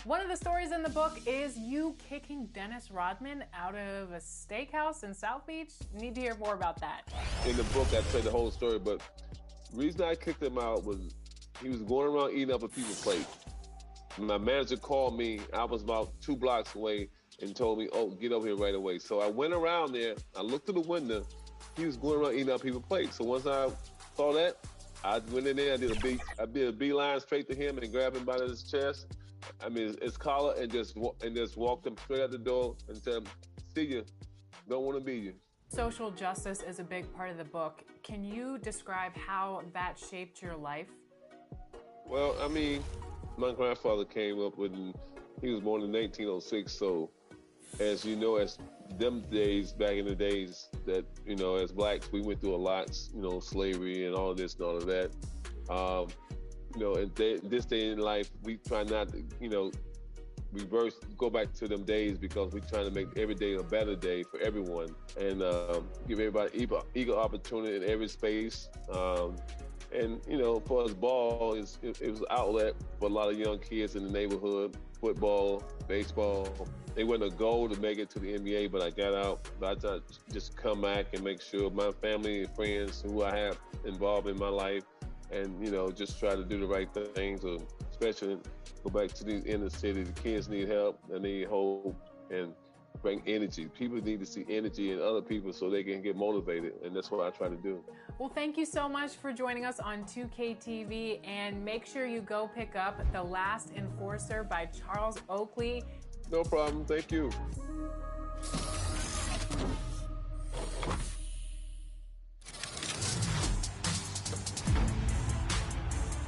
One of the stories in the book is you kicking Dennis Rodman out of a steakhouse in South Beach. Need to hear more about that. In the book, I tell the whole story, but the reason I kicked him out was he was going around eating up a people's plate. My manager called me. I was about 2 blocks away and told me, oh, get over here right away. So I went around there. I looked through the window. He was going around eating up people's plates. So once I saw that, I went in there. I did a beeline straight to him and grabbed him by his chest. I mean, his collar, and just walked him straight out the door and said, see you, don't want to be you. Social justice is a big part of the book. Can you describe how that shaped your life? Well, I mean, my grandfather came up with, he was born in 1906, so as you know, as them days, back in the days that, you know, as blacks, we went through a lot, you know, slavery and all of this and all of that. You know, in this day in life, we try not to, you know, go back to them days because we're trying to make every day a better day for everyone and give everybody equal opportunity in every space. And, you know, for us, ball, it was an outlet for a lot of young kids in the neighborhood, football, baseball. They wasn't a goal to make it to the NBA, but I got out. But I thought just come back and make sure my family and friends who I have involved in my life and, you know, just try to do the right things, especially go back to the inner city. The kids need help, they need hope, and bring energy. People need to see energy in other people so they can get motivated, and that's what I try to do. Well, thank you so much for joining us on 2K TV, and make sure you go pick up The Last Enforcer by Charles Oakley. No problem. Thank you.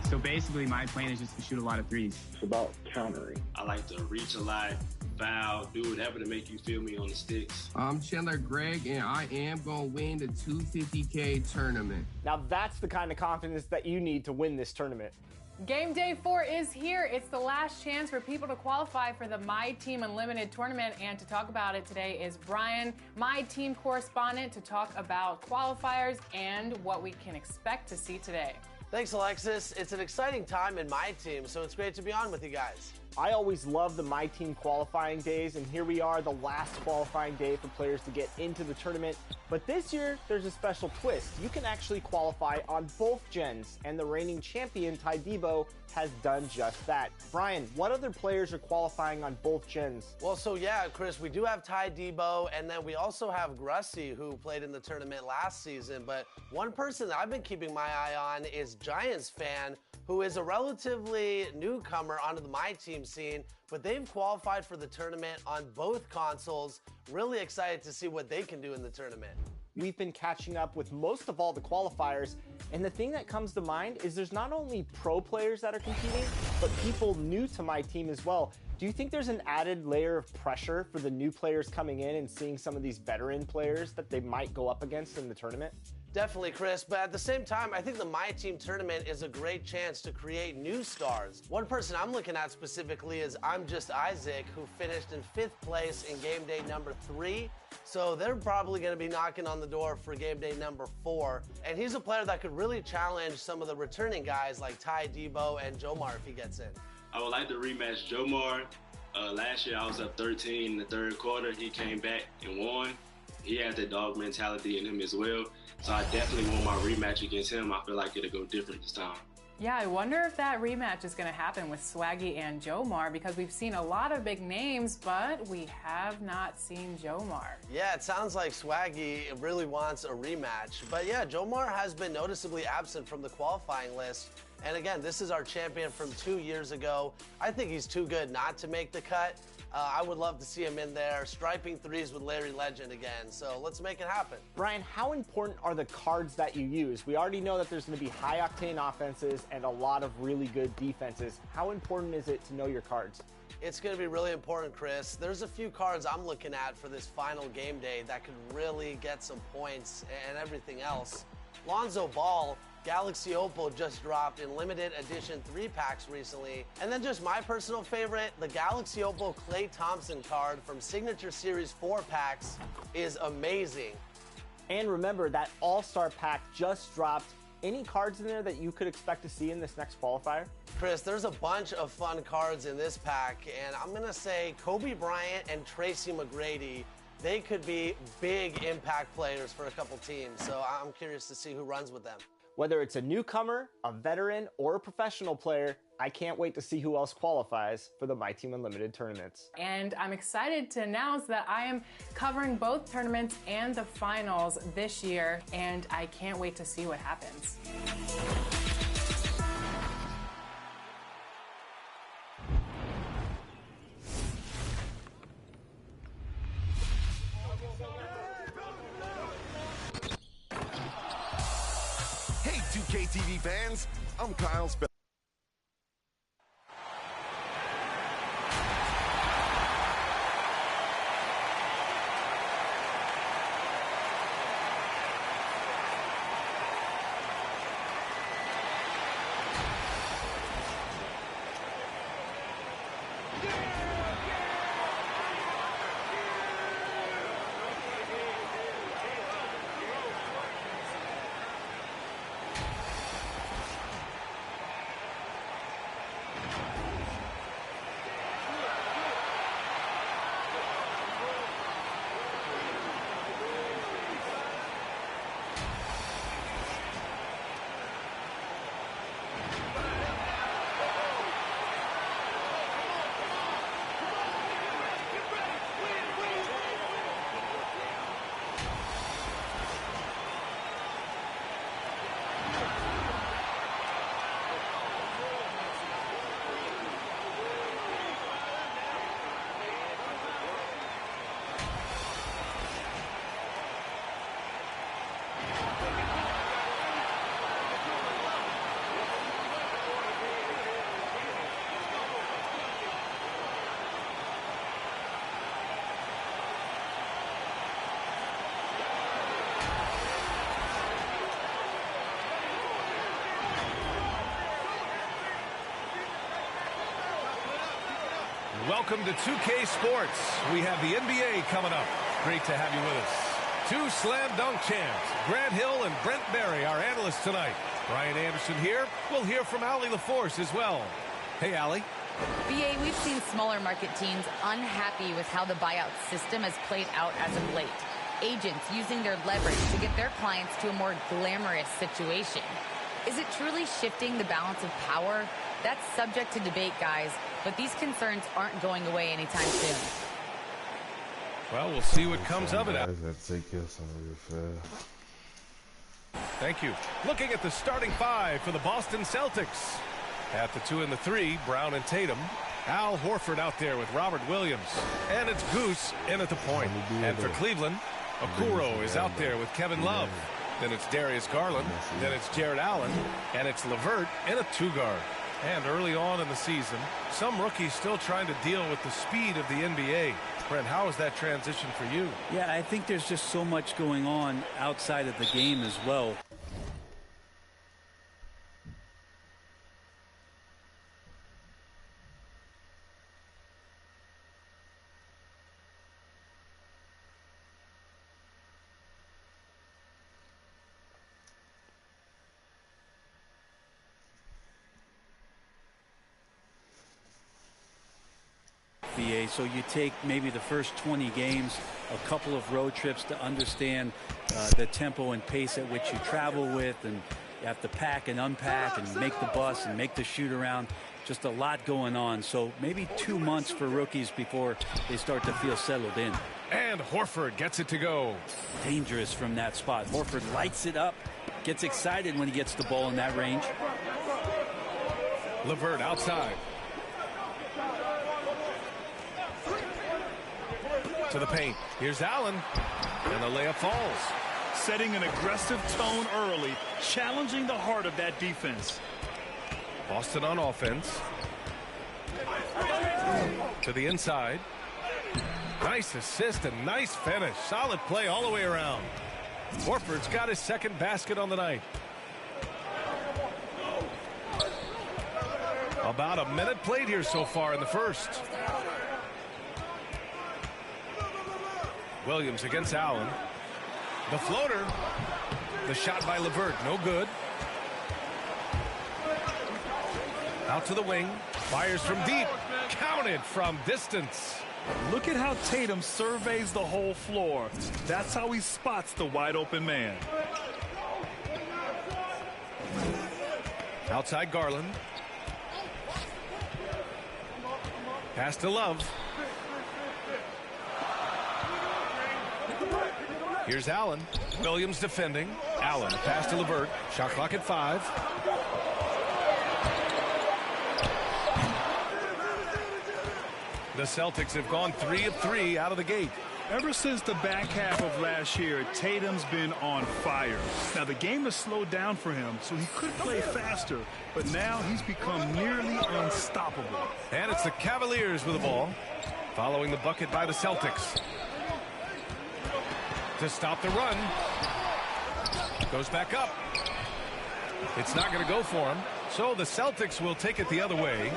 So basically, my plan is just to shoot a lot of threes. It's about countering. I like to reach a lot, foul, do whatever to make you feel me on the sticks. I'm Chandler Gregg, and I am going to win the 250K tournament. Now that's the kind of confidence that you need to win this tournament. Game day 4 is here. It's the last chance for people to qualify for the My Team Unlimited tournament. And to talk about it today is Brian, My Team correspondent, to talk about qualifiers and what we can expect to see today. Thanks, Alexis. It's an exciting time in My Team, so it's great to be on with you guys. I always love the My Team qualifying days, and here we are, the last qualifying day for players to get into the tournament. But this year, there's a special twist. You can actually qualify on both gens, and the reigning champion, Ty Debo, has done just that. Brian, what other players are qualifying on both gens? Well, so yeah, Chris, we do have Ty Debo, and then we also have Grussie, who played in the tournament last season. But one person that I've been keeping my eye on is Giants fan, who is a relatively newcomer onto the My Team scene, but they've qualified for the tournament on both consoles. Really excited to see what they can do in the tournament. We've been catching up with most of all the qualifiers, and the thing that comes to mind is there's not only pro players that are competing, but people new to My Team as well. Do you think there's an added layer of pressure for the new players coming in and seeing some of these veteran players that they might go up against in the tournament? Definitely, Chris, but at the same time, I think the My Team tournament is a great chance to create new stars. One person I'm looking at specifically is I'm Just Isaac, who finished in 5th place in game day number 3. So they're probably going to be knocking on the door for game day number 4. And he's a player that could really challenge some of the returning guys like Ty Debo and Jomar if he gets in. I would like to rematch Jomar. Last year I was up 13 in the third quarter. He came back and won. He has that dog mentality in him as well. So I definitely want my rematch against him. I feel like it'll go different this time. Yeah, I wonder if that rematch is going to happen with Swaggy and Jomar, because we've seen a lot of big names, but we have not seen Jomar. Yeah, it sounds like Swaggy really wants a rematch. But yeah, Jomar has been noticeably absent from the qualifying list. And again, this is our champion from 2 years ago. I think he's too good not to make the cut. I would love to see him in there, striping threes with Larry Legend again. So let's make it happen. Brian, how important are the cards that you use? We already know that there's going to be high-octane offenses and a lot of really good defenses. How important is it to know your cards? It's going to be really important, Chris. There's a few cards I'm looking at for this final game day that could really get some points and everything else. Lonzo Ball, Galaxy Opal just dropped in limited edition 3-packs recently. And then just my personal favorite, the Galaxy Opal Klay Thompson card from Signature Series 4-packs is amazing. And remember, that All-Star pack just dropped. Any cards in there that you could expect to see in this next qualifier? Chris, there's a bunch of fun cards in this pack, and I'm going to say Kobe Bryant and Tracy McGrady, they could be big impact players for a couple teams, so I'm curious to see who runs with them. Whether it's a newcomer, a veteran, or a professional player, I can't wait to see who else qualifies for the My Team Unlimited tournaments. And I'm excited to announce that I am covering both tournaments and the finals this year, and I can't wait to see what happens. Hey, 2K TV fans, I'm Kyle Spell. welcome to 2K Sports. We have the NBA coming up. Great to have you with us. Two slam dunk champs, Grant Hill and Brent Barry, our analysts tonight. Brian Anderson here. We'll hear from Allie LaForce as well. Hey, Allie. BA, we've seen smaller market teams unhappy with how the buyout system has played out as of late. Agents using their leverage to get their clients to a more glamorous situation. Is it truly shifting the balance of power? That's subject to debate, guys, but these concerns aren't going away anytime soon. Well, we'll see what comes of it. Thank you. Looking at the starting five for the Boston Celtics. At the 2 and the 3, Brown and Tatum. Al Horford out there with Robert Williams. And it's Goose in at the point. And for Cleveland, Okoro is out there with Kevin Love. Then it's Darius Garland. Then it's Jared Allen. And it's LeVert in a 2-guard. And early on in the season, some rookies still trying to deal with the speed of the NBA. Brent, how is that transition for you? Yeah, I think there's just so much going on outside of the game as well. BA, so you take maybe the first 20 games, a couple of road trips to understand the tempo and pace at which you travel with, and you have to pack and unpack and make the bus and make the shoot around. Just a lot going on. So maybe 2 months for rookies before they start to feel settled in. And Horford gets it to go. Dangerous from that spot. Horford lights it up, gets excited when he gets the ball in that range. LeVert outside. To the paint. Here's Allen. And the layup falls. Setting an aggressive tone early, challenging the heart of that defense. Boston on offense. To the inside. Nice assist and nice finish. Solid play all the way around. Horford's got his second basket on the night. About a minute played here so far in the first. Williams against Allen. The floater. The shot by LeVert. No good. Out to the wing. Fires from deep. Counted from distance. Look at how Tatum surveys the whole floor. That's how he spots the wide open man. Outside Garland. Pass to Love. Here's Allen. Williams defending. Allen, a pass to LeVert. Shot clock at 5. The Celtics have gone 3 of 3 out of the gate. Ever since the back half of last year, Tatum's been on fire. Now, the game has slowed down for him, so he could play faster, but now he's become nearly unstoppable. And it's the Cavaliers with the ball, following the bucket by the Celtics. To stop the run. Goes back up. It's not going to go for him. So the Celtics will take it the other way.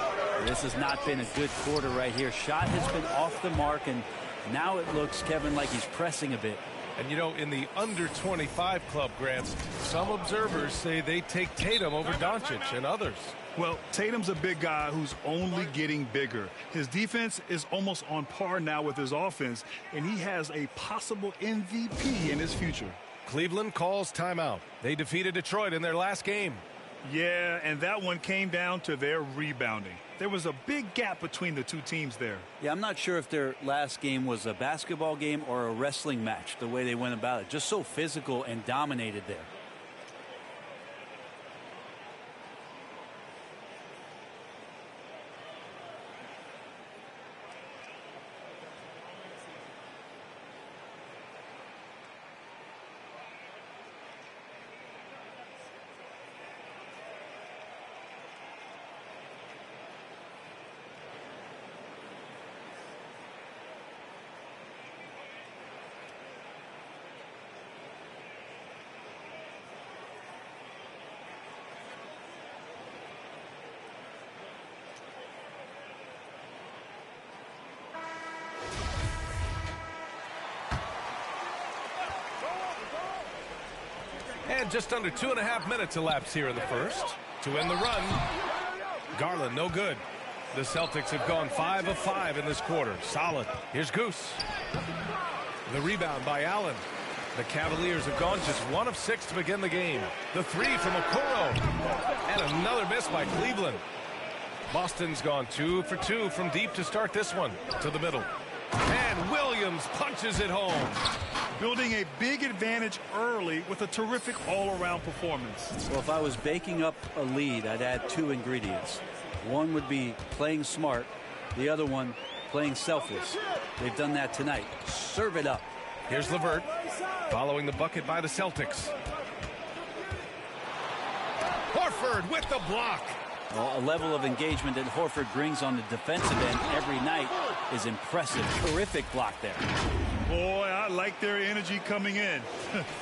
This has not been a good quarter right here. Shot has been off the mark, and now it looks, Kevin, like he's pressing a bit. And, you know, in the under 25 club, Grants, some observers say they take Tatum over Doncic and others. Well, Tatum's a big guy who's only getting bigger. His defense is almost on par now with his offense, and he has a possible MVP in his future. Cleveland calls timeout. They defeated Detroit in their last game. Yeah, and that one came down to their rebounding. There was a big gap between the two teams there. Yeah, I'm not sure if their last game was a basketball game or a wrestling match, the way they went about it. Just so physical and dominated there. And just under 2.5 minutes elapsed here in the first. To end the run, Garland, no good. The Celtics have gone 5 of 5 in this quarter. Solid. Here's Goose. The rebound by Allen. The Cavaliers have gone just 1 of 6 to begin the game. The three from Okoro. And another miss by Cleveland. Boston's gone 2 for 2 from deep to start this one. To the middle. And Williams punches it home. Building a big advantage early with a terrific all-around performance. Well, if I was baking up a lead, I'd add 2 ingredients. One would be playing smart. The other one, playing selfless. They've done that tonight. Serve it up. Here's LeVert following the bucket by the Celtics. Horford with the block. Well, a level of engagement that Horford brings on the defensive end every night is impressive. Terrific block there. Boy, I like their energy coming in.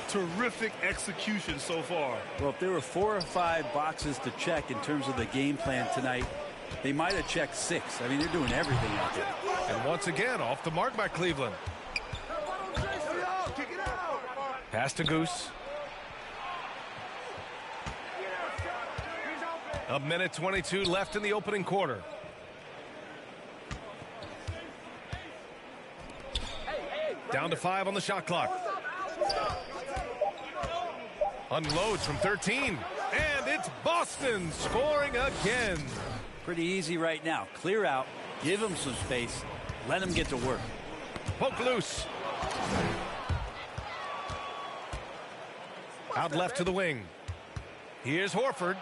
Terrific execution so far. Well, if there were 4 or 5 boxes to check in terms of the game plan tonight, they might have checked 6. I mean, they're doing everything out there. And once again, off the mark by Cleveland. Pass to Goose. A minute 22 left in the opening quarter. Down to 5 on the shot clock. Unloads from 13. And it's Boston scoring again. Pretty easy right now. Clear out. Give them some space. Let them get to work. Poke loose. Out left to the wing. Here's Horford.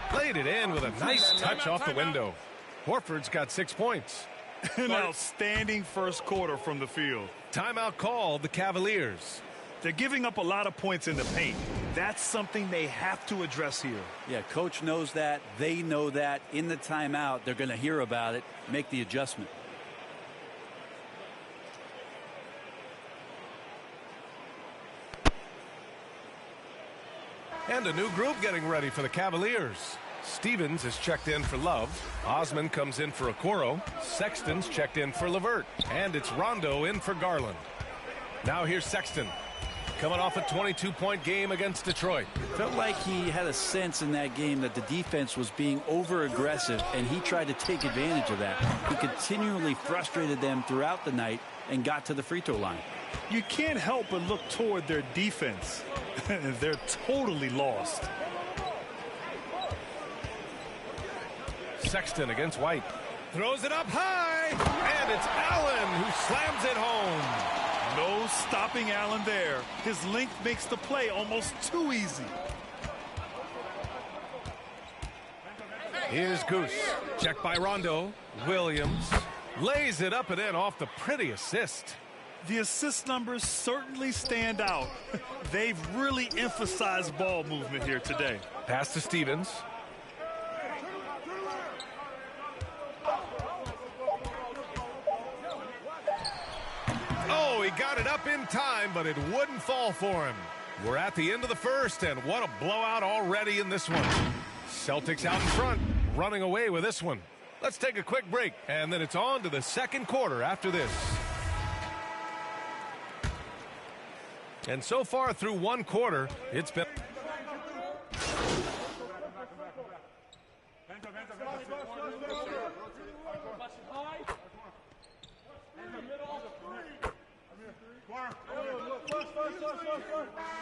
Played it in with a nice touch off the window. Horford's got 6 points. An outstanding first quarter from the field. Timeout called the Cavaliers. They're giving up a lot of points in the paint. That's something they have to address here. Yeah, coach knows that. They know that. In the timeout, they're going to hear about it, make the adjustment. And a new group getting ready for the Cavaliers. Stevens is checked in for Love. Osman comes in for Okoro. Sexton's checked in for LeVert. And it's Rondo in for Garland. Now here's Sexton. Coming off a 22-point game against Detroit. Felt like he had a sense in that game that the defense was being over-aggressive, and he tried to take advantage of that. He continually frustrated them throughout the night and got to the free throw line. You can't help but look toward their defense. They're totally lost. Sexton against White. Throws it up high. And it's Allen who slams it home. No stopping Allen there. His length makes the play almost too easy. Here's Goose. Checked by Rondo. Williams lays it up and in off the pretty assist. The assist numbers certainly stand out. They've really emphasized ball movement here today. Pass to Stevens. Oh, he got it up in time, but it wouldn't fall for him. We're at the end of the first, and what a blowout already in this one. Celtics out in front, running away with this one. Let's take a quick break, and then it's on to the second quarter after this. And so far through one quarter, it's been...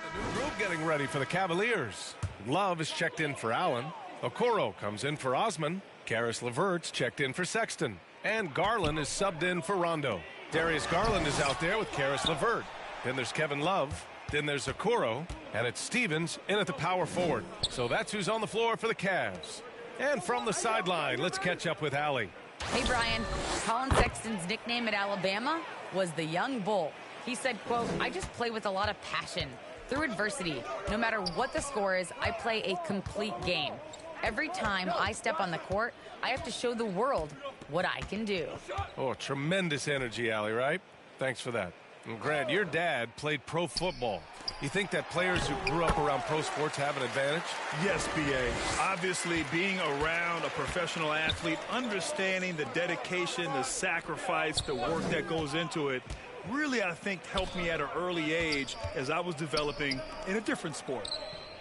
A new group getting ready for the Cavaliers. Love is checked in for Allen. Okoro comes in for Osman. Karis LeVert's checked in for Sexton. And Garland is subbed in for Rondo. Darius Garland is out there with Karis LeVert. Then there's Kevin Love. Then there's Okoro. And it's Stevens in at the power forward. So that's who's on the floor for the Cavs. And from the sideline, let's catch up with Allie. Hey, Brian. Colin Sexton's nickname at Alabama was the Young Bull. He said, quote, "I just play with a lot of passion. Through adversity, no matter what the score is, I play a complete game. Every time I step on the court, I have to show the world what I can do." Oh, tremendous energy, Allie, right? Thanks for that. And Grant, your dad played pro football. You think that players who grew up around pro sports have an advantage? Yes, B.A. Obviously, being around a professional athlete, understanding the dedication, the sacrifice, the work that goes into it, really, I think, helped me at an early age as I was developing in a different sport.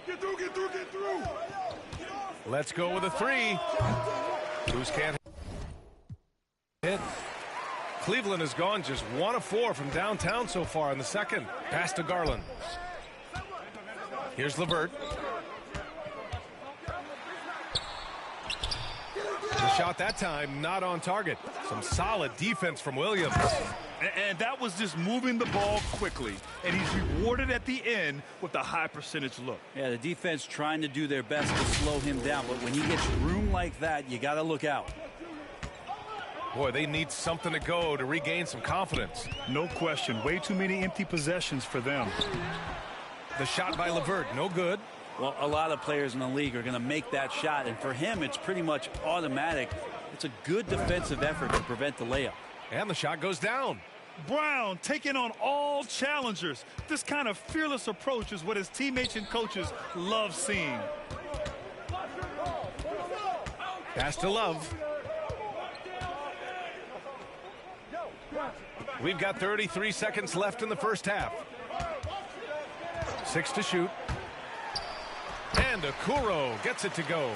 Get through, get through, get through. Let's go with a three. Goose can't hit. Cleveland has gone just 1 of 4 from downtown so far in the second. Pass to Garland. Here's LeVert. The shot that time not on target. Some solid defense from Williams. And that was just moving the ball quickly. And he's rewarded at the end with a high percentage look. Yeah, the defense trying to do their best to slow him down. But when he gets room like that, you got to look out. Boy, they need something to go to regain some confidence. No question. Way too many empty possessions for them. The shot by LeVert, no good. Well, a lot of players in the league are going to make that shot. And for him, it's pretty much automatic. It's a good defensive effort to prevent the layup. And the shot goes down. Brown taking on all challengers. This kind of fearless approach is what his teammates and coaches love seeing. Pass to Love. We've got 33 seconds left in the first half. 6 to shoot. And Okoro gets it to go.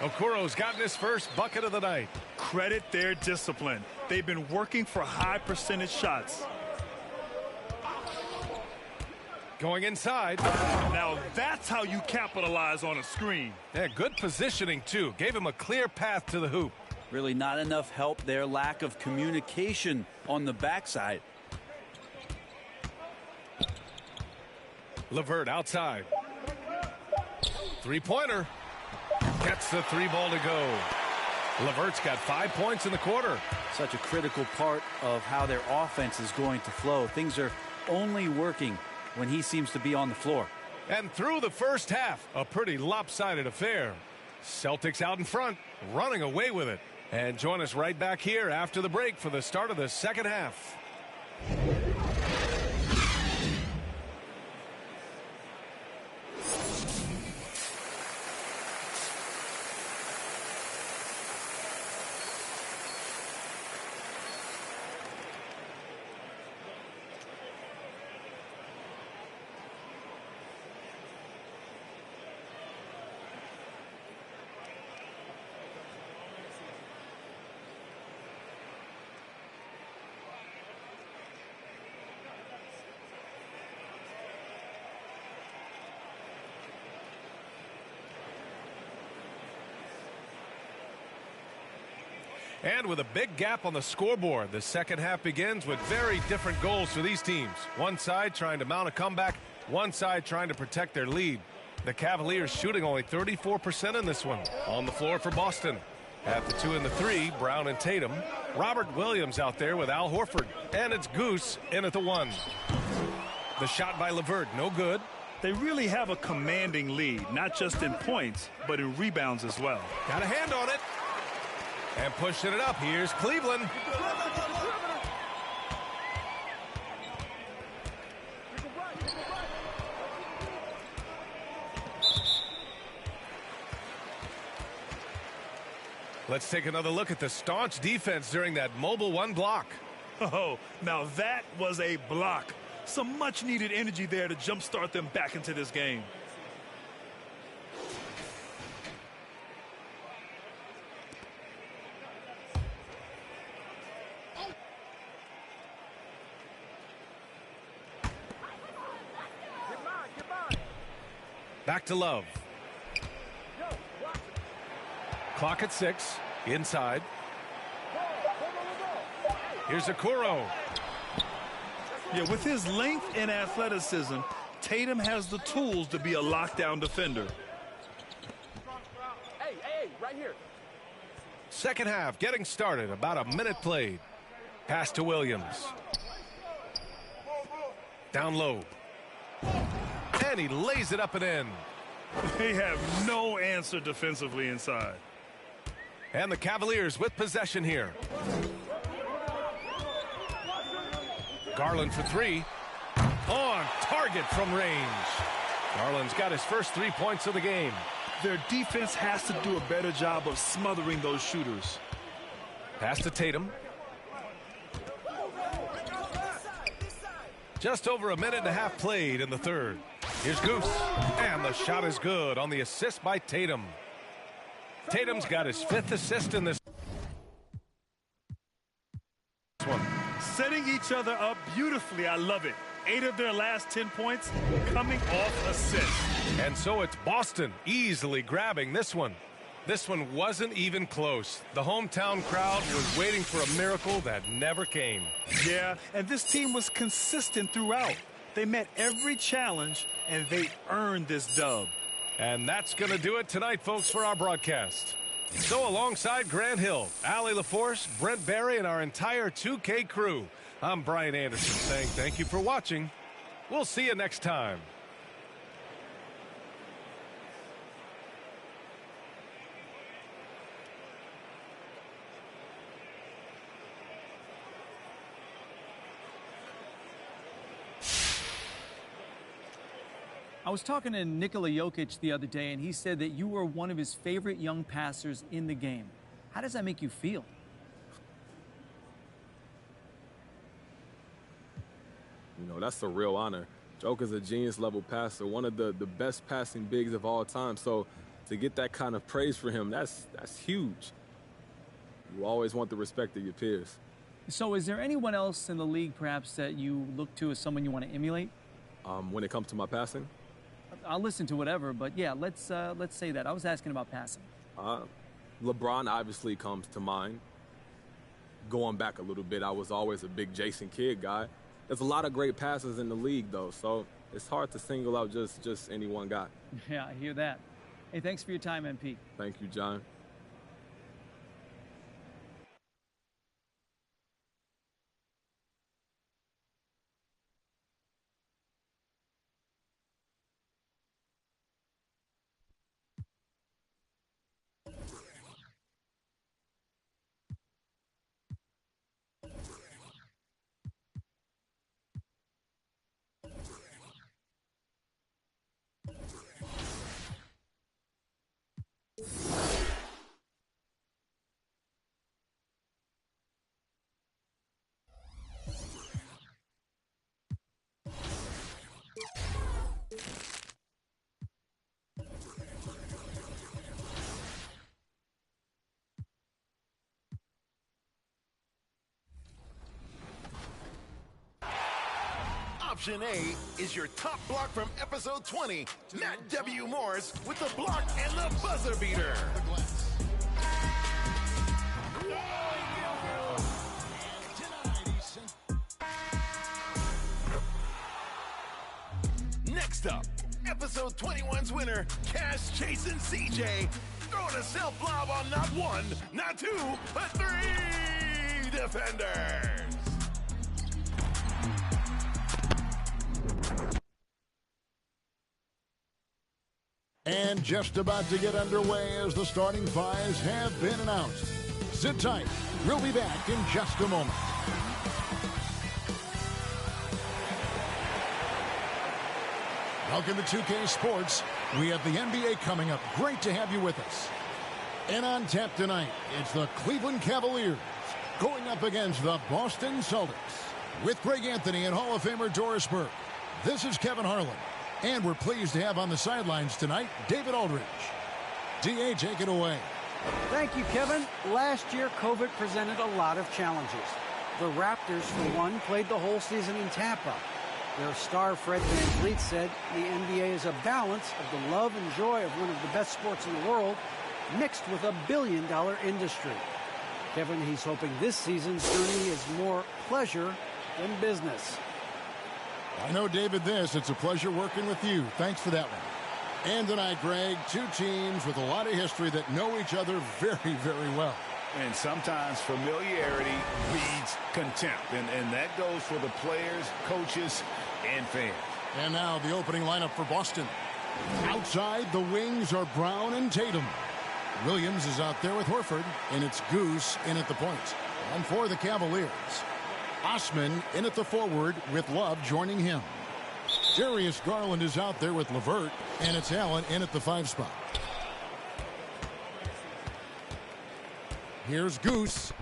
Okoro's gotten his first bucket of the night. Credit their discipline. They've been working for high percentage shots. Going inside. Now that's how you capitalize on a screen. Yeah, good positioning too. Gave him a clear path to the hoop. Really not enough help there. Lack of communication on the backside. LeVert outside. Three-pointer. Gets the 3 ball to go. LeVert's got 5 points in the quarter. Such a critical part of how their offense is going to flow. Things are only working when he seems to be on the floor. And through the first half, a pretty lopsided affair. Celtics out in front, running away with it. And join us right back here after the break for the start of the second half. And with a big gap on the scoreboard, the second half begins with very different goals for these teams. One side trying to mount a comeback, one side trying to protect their lead. The Cavaliers shooting only 34% in this one. On the floor for Boston. At the 2 and the 3, Brown and Tatum. Robert Williams out there with Al Horford. And it's Goose in at the 1. The shot by LeVert, no good. They really have a commanding lead, not just in points, but in rebounds as well. Got a hand on it. And pushing it up, here's Cleveland. Let's take another look at the staunch defense during that mobile 1 block. Oh, now that was a block. Some much needed energy there to jumpstart them back into this game. Back to Love. Clock at 6. Inside. Here's Okoro. Yeah, with his length and athleticism, Tatum has the tools to be a lockdown defender. Hey, right here. Second half getting started. About a minute played. Pass to Williams. Down low. And he lays it up and in. They have no answer defensively inside. And the Cavaliers with possession here. Garland for 3. On target from range. Garland's got his first 3 points of the game. Their defense has to do a better job of smothering those shooters. Pass to Tatum. Just over a minute and a half played in the third. Here's Goose, and the shot is good on the assist by Tatum. Tatum's got his 5th assist in this one. Setting each other up beautifully. I love it. 8 of their last 10 points coming off assists. And so it's Boston easily grabbing this one. This one wasn't even close. The hometown crowd was waiting for a miracle that never came. Yeah, and this team was consistent throughout. They met every challenge, and they earned this dub. And that's going to do it tonight, folks, for our broadcast. So alongside Grant Hill, Allie LaForce, Brent Barry, and our entire 2K crew, I'm Brian Anderson saying thank you for watching. We'll see you next time. I was talking to Nikola Jokic the other day, and he said that you were one of his favorite young passers in the game. How does that make you feel? You know, that's a real honor. Joker's a genius-level passer, one of the best passing bigs of all time. So to get that kind of praise for him, that's huge. You always want the respect of your peers. So is there anyone else in the league, perhaps, that you look to as someone you want to emulate? When it comes to my passing? I'll listen to whatever, but yeah, let's say that. I was asking about passing. LeBron obviously comes to mind. Going back a little bit, I was always a big Jason Kidd guy. There's a lot of great passers in the league, though, so it's hard to single out just any one guy. Yeah, I hear that. Hey, thanks for your time, MP. Thank you, John. Option A is your top block from episode 20. Matt W. Morris with the block and the buzzer beater. Next up, episode 21's winner, Cash Chasing CJ, throwing a self lob on not one, not two, but 3 defenders. And just about to get underway as the starting fives have been announced. Sit tight. We'll be back in just a moment. Welcome to 2K Sports. We have the NBA coming up. Great to have you with us. And on tap tonight, it's the Cleveland Cavaliers going up against the Boston Celtics. With Greg Anthony and Hall of Famer Doris Burke, this is Kevin Harlan. And we're pleased to have on the sidelines tonight, David Aldridge. D.A., take it away. Thank you, Kevin. Last year, COVID presented a lot of challenges. The Raptors, for one, played the whole season in Tampa. Their star, Fred VanVleet, said the NBA is a balance of the love and joy of one of the best sports in the world, mixed with a billion-dollar industry. Kevin, he's hoping this season's journey is more pleasure than business. I know, David, it's a pleasure working with you. Thanks for that one. And tonight, Greg, 2 teams with a lot of history that know each other very, very well. And sometimes familiarity breeds contempt. And that goes for the players, coaches, and fans. And now the opening lineup for Boston. Outside, the wings are Brown and Tatum. Williams is out there with Horford, and it's Goose in at the point. And for the Cavaliers, Osman in at the forward with Love joining him. Darius Garland is out there with LeVert, and it's Allen in at the 5 spot. Here's Goose.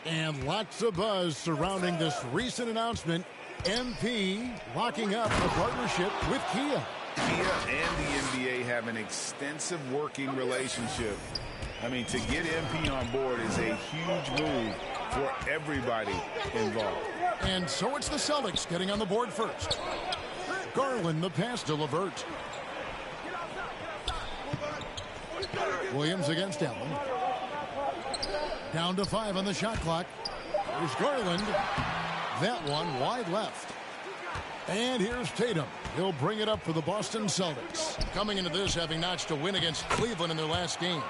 And lots of buzz surrounding this recent announcement MP locking up a partnership with Kia. Kia and the NBA have an extensive working relationship. I mean, to get MP on board is a huge move for everybody involved. And so it's the Celtics getting on the board first. Garland the pass to LeVert. Williams against Allen. Down to 5 on the shot clock. Here's Garland. That one wide left. And here's Tatum. He'll bring it up for the Boston Celtics. Coming into this having notched a win against Cleveland in their last game.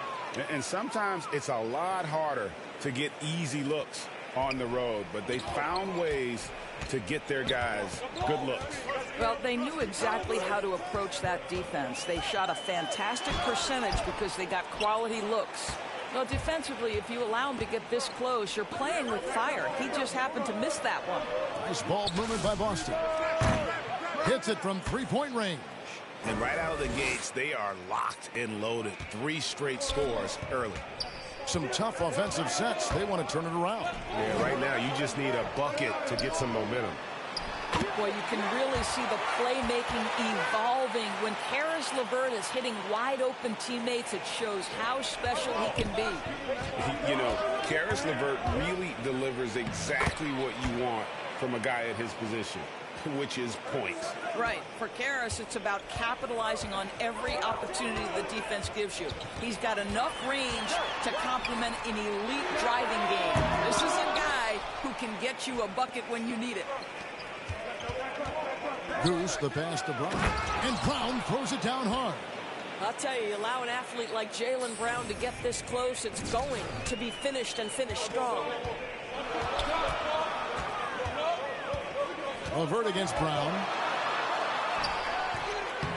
And sometimes it's a lot harder to get easy looks on the road, but they found ways to get their guys good looks. Well, they knew exactly how to approach that defense. They shot a fantastic percentage because they got quality looks. Well, defensively, if you allow him to get this close, you're playing with fire. He just happened to miss that one. Nice ball movement by Boston. Hits it from three-point range. And right out of the gates, they are locked and loaded. 3 straight scores early. Some tough offensive sets. They want to turn it around. Yeah, right now you just need a bucket to get some momentum. Boy, you can really see the playmaking evolving. When Karis LeVert is hitting wide-open teammates, it shows how special he can be. You know, Karis LeVert really delivers exactly what you want from a guy at his position, which is points. Right. For Karis, it's about capitalizing on every opportunity the defense gives you. He's got enough range to complement an elite driving game. This is a guy who can get you a bucket when you need it. Goose the pass to Brown. And Brown throws it down hard. I'll tell you, allow an athlete like Jaylen Brown to get this close, it's going to be finished and finished strong. LeVert against Brown.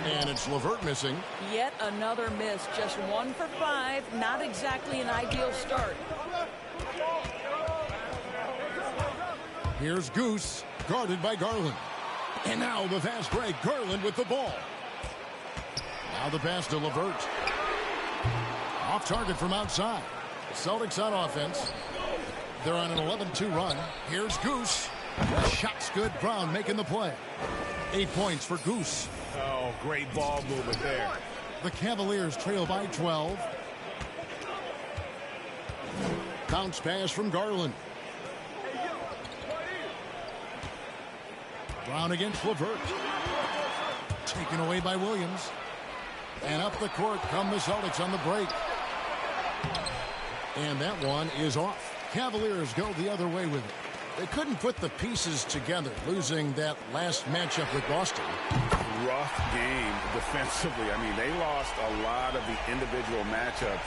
And it's LeVert missing. Yet another miss. Just 1 for 5. Not exactly an ideal start. Here's Goose, guarded by Garland. And now the fast break. Garland with the ball. Now the pass to LeVert. Off target from outside. Celtics on offense. They're on an 11-2 run. Here's Goose. The shot's good. Brown making the play. 8 points for Goose. Oh, great ball movement there. The Cavaliers trail by 12. Bounce pass from Garland. Brown against LeVert. Taken away by Williams. And up the court come the Celtics on the break. And that one is off. Cavaliers go the other way with it. They couldn't put the pieces together, losing that last matchup with Boston. Rough game defensively. I mean, they lost a lot of the individual matchups,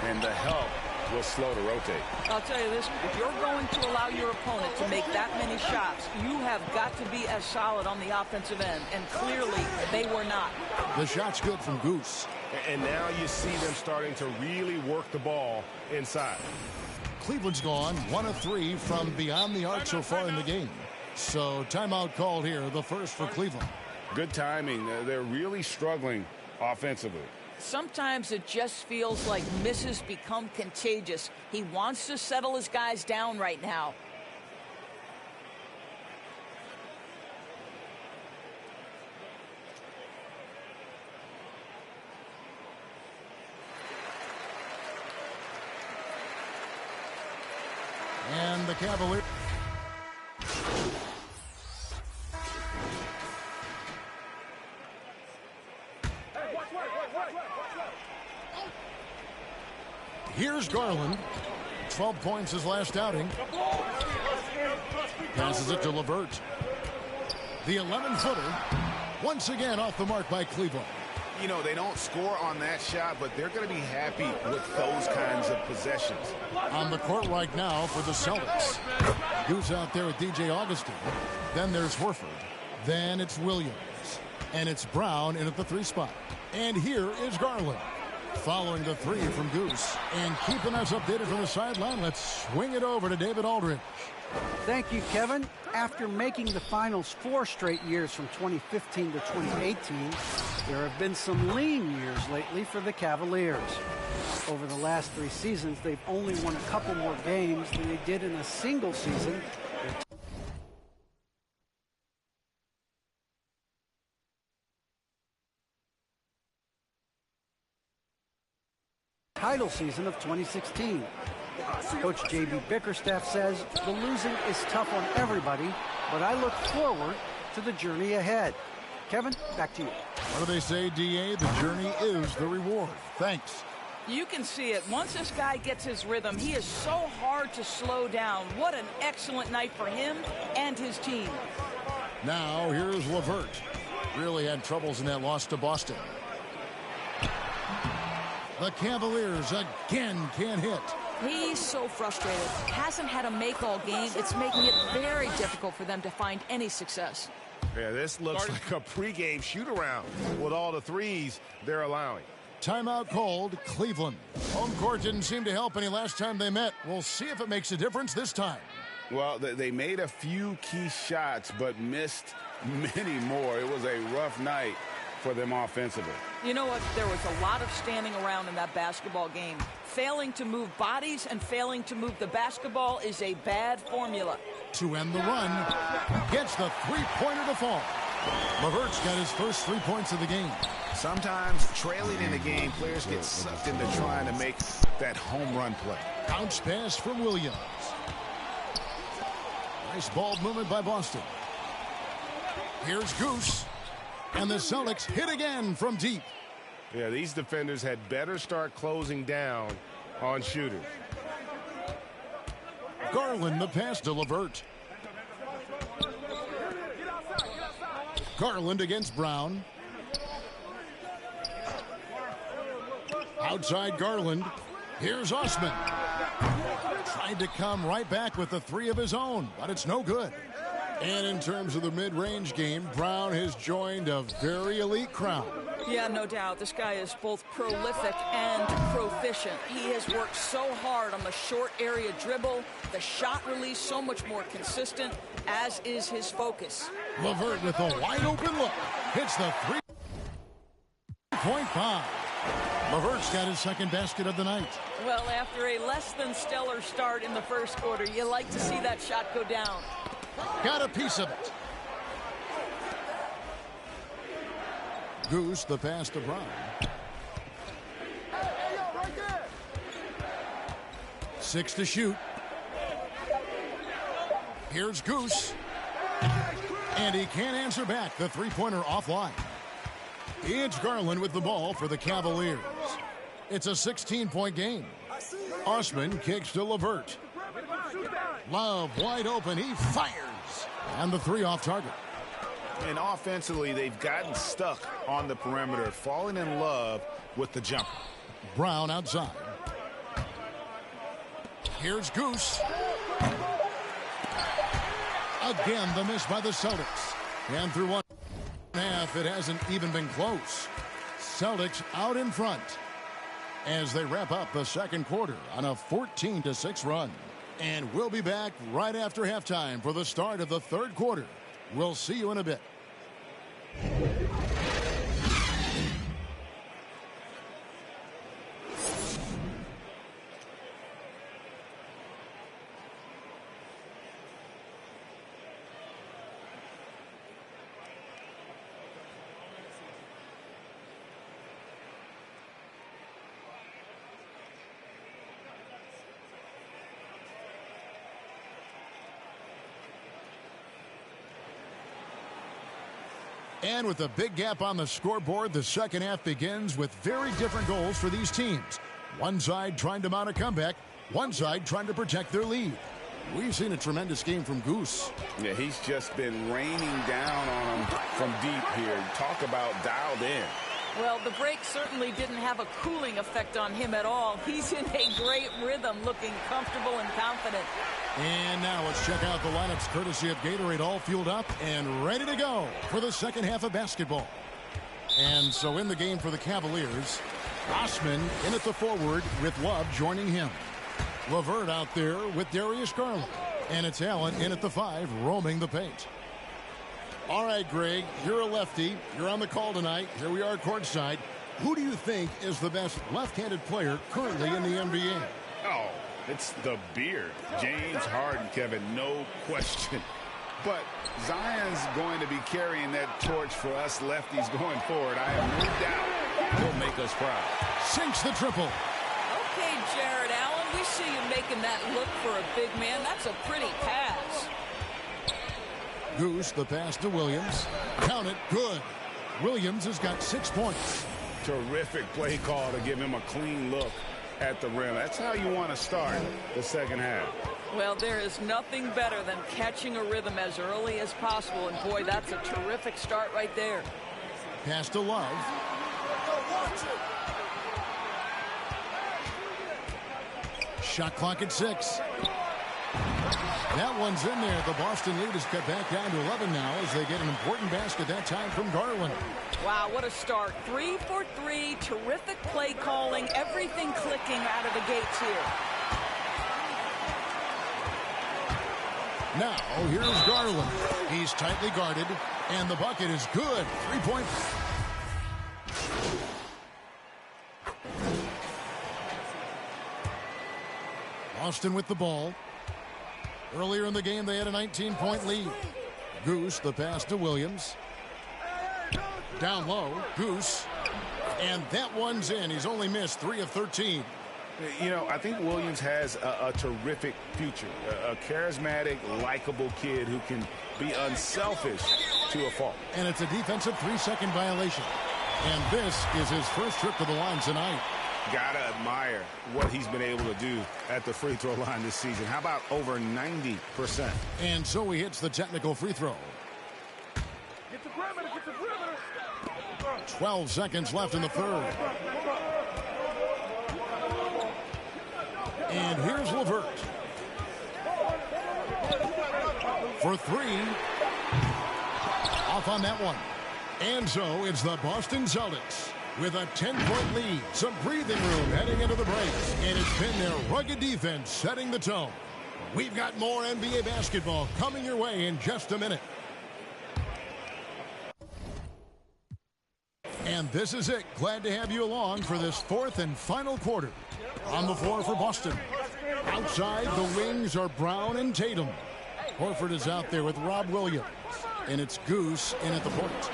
and the help was slow to rotate. I'll tell you this, if you're going to allow your opponent to make that many shots, you have got to be as solid on the offensive end, and clearly they were not. The shot's good from Goose. And now you see them starting to really work the ball inside. Cleveland's gone 1 of 3 from beyond the arc so far in the game. So timeout called here, the first for Cleveland. Good timing. They're really struggling offensively. Sometimes it just feels like misses become contagious. He wants to settle his guys down right now. And the Cavaliers. Here's Garland. 12 points his last outing. Passes it to LeVert. The 11-footer once again off the mark by Cleveland. You know, they don't score on that shot, but they're going to be happy with those kinds of possessions. On the court right now for the Celtics. Goose out there with DJ Augustin. Then there's Horford. Then it's Williams. And it's Brown in at the 3 spot. And here is Garland. Following the 3 from Goose. And keeping us updated from the sideline, let's swing it over to David Aldridge. Thank you, Kevin. After making the finals 4 straight years from 2015 to 2018, there have been some lean years lately for the Cavaliers. Over the last 3 seasons, they've only won a couple more games than they did in a single season title season of 2016. Coach J.B. Bickerstaff says the losing is tough on everybody, but I look forward to the journey ahead. Kevin, back to you. What do they say, D.A.? The journey is the reward. Thanks. You can see it. Once this guy gets his rhythm, he is so hard to slow down. What an excellent night for him and his team. Now, here's LeVert. Really had troubles in that loss to Boston. The Cavaliers again can't hit. He's so frustrated. Hasn't had a make all game. It's making it very difficult for them to find any success. Yeah, this looks like a pregame shoot-around with all the threes they're allowing. Timeout called, Cleveland. Home court didn't seem to help any last time they met. We'll see if it makes a difference this time. Well, they made a few key shots, but missed many more. It was a rough night for them offensively. You know what? There was a lot of standing around in that basketball game. Failing to move bodies and failing to move the basketball is a bad formula. To end the run, gets the three-pointer to fall. LeVert's got his first 3 points of the game. Sometimes trailing in a game, players get sucked into trying to make that home run play. Bounce pass from Williams. Nice ball movement by Boston. Here's Goose. And the Celtics hit again from deep. Yeah, these defenders had better start closing down on shooters. Garland the pass to LeVert. Garland against Brown. Outside Garland. Here's Osman. Tried to come right back with the three of his own, but it's no good. And in terms of the mid-range game, Brown has joined a very elite crowd. Yeah, no doubt. This guy is both prolific and proficient. He has worked so hard on the short area dribble, the shot release so much more consistent, as is his focus. LeVert with a wide open look. Hits the three-point bomb. LeVert's got his second basket of the night. Well, after a less than stellar start in the first quarter, you like to see that shot go down. Got a piece of it. Goose, the pass to Brown. 6 to shoot. Here's Goose. And he can't answer back. The three-pointer offline. It's Garland with the ball for the Cavaliers. It's a 16-point game. Osman kicks to LeVert. Love wide open. He fires. And the three off target. And offensively, they've gotten stuck on the perimeter, falling in love with the jumper. Brown outside. Here's Goose. Again, the miss by the Celtics. And through one half, it hasn't even been close. Celtics out in front as they wrap up the second quarter on a 14-6 run. And we'll be back right after halftime for the start of the third quarter. We'll see you in a bit. And with a big gap on the scoreboard, the second half begins with very different goals for these teams. One side trying to mount a comeback, one side trying to protect their lead. We've seen a tremendous game from Goose. Yeah, he's just been raining down on them from deep here. Talk about dialed in. Well, the break certainly didn't have a cooling effect on him at all. He's in a great rhythm, looking comfortable and confident. And now let's check out the lineups courtesy of Gatorade, all fueled up and ready to go for the second half of basketball. And so in the game for the Cavaliers, Osman in at the forward with Love joining him. LeVert out there with Darius Garland. And it's Allen in at the 5, roaming the paint. All right, Greg, you're a lefty. You're on the call tonight. Here we are courtside. Who do you think is the best left-handed player currently in the NBA? Oh, it's the beard. James Harden, Kevin, no question. But Zion's going to be carrying that torch for us lefties going forward. I have no doubt he'll make us proud. Sinks the triple. Jared Allen. We see you making that look for a big man. That's a pretty pass. Goose, the pass to Williams. Count it, good. Williams has got 6 points. Terrific play call to give him a clean look at the rim. That's how you want to start the second half. Well, there is nothing better than catching a rhythm as early as possible. And, boy, that's a terrific start right there. Pass to Love. Shot clock at 6. That one's in there. The Boston lead is cut back down to 11 now as they get an important basket that time from Garland. Wow, what a start. 3 for 3. Terrific play calling. Everything clicking out of the gates here. Now, here's Garland. He's tightly guarded, and the bucket is good. 3-point. Boston with the ball. Earlier in the game, they had a 19-point lead. Goose, the pass to Williams. Down low, Goose. And that one's in. He's only missed 3 of 13. You know, I think Williams has a terrific future. A charismatic, likable kid who can be unselfish to a fault. And it's a defensive 3-second violation. And this is his first trip to the line tonight. Gotta admire what he's been able to do at the free throw line this season. How about over 90%? And so he hits the technical free throw. 12 seconds left in the third. And here's LeVert. For 3. Off on that one. And so it's the Boston Celtics with a 10-point lead. Some breathing room heading into the break. And it's been their rugged defense setting the tone. We've got more NBA basketball coming your way in just a minute. And this is it. Glad to have you along for this 4th and final quarter. On the floor for Boston. Outside, the wings are Brown and Tatum. Horford is out there with Rob Williams. And it's Goose in at the point.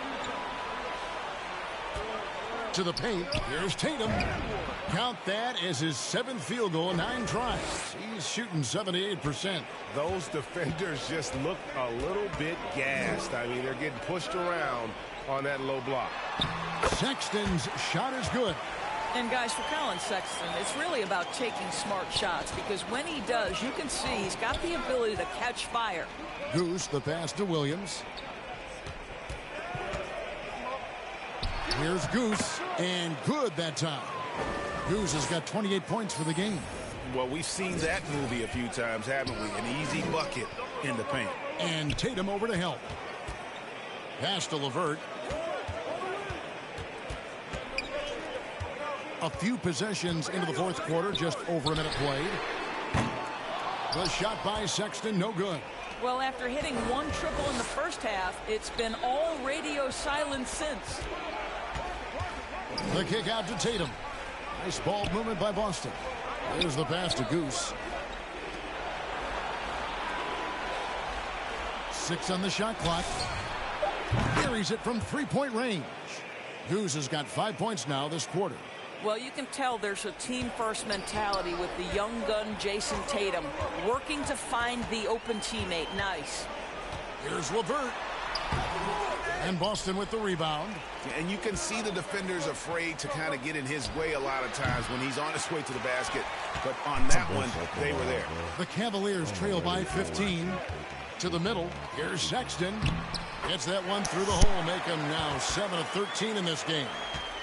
To the paint. Here's Tatum. Count that as his 7th field goal in 9 tries. He's shooting 78%. Those defenders just look a little bit gassed. I mean, they're getting pushed around on that low block. Sexton's shot is good. And, guys, for Colin Sexton, it's really about taking smart shots because when he does, you can see he's got the ability to catch fire. Goose, the pass to Williams. Here's Goose, and good that time. Goose has got 28 points for the game. Well, we've seen that movie a few times, haven't we? An easy bucket in the paint. And Tatum over to help. Pass to LeVert. A few possessions into the 4th quarter, just over a minute played. The shot by Sexton, no good. Well, after hitting 1 triple in the first half, it's been all radio silence since. The kick out to Tatum. Nice ball movement by Boston. There's the pass to Goose. 6 on the shot clock. Carries it from 3-point range. Goose has got 5 points now this quarter. Well, you can tell there's a team-first mentality with the young gun Jason Tatum working to find the open teammate. Nice. Here's LeVert. And Boston with the rebound. And you can see the defenders afraid to kind of get in his way a lot of times when he's on his way to the basket. But on that one, they were there. The Cavaliers trail by 15. To the middle. Here's Sexton. Gets that one through the hole. Make him now 7 of 13 in this game.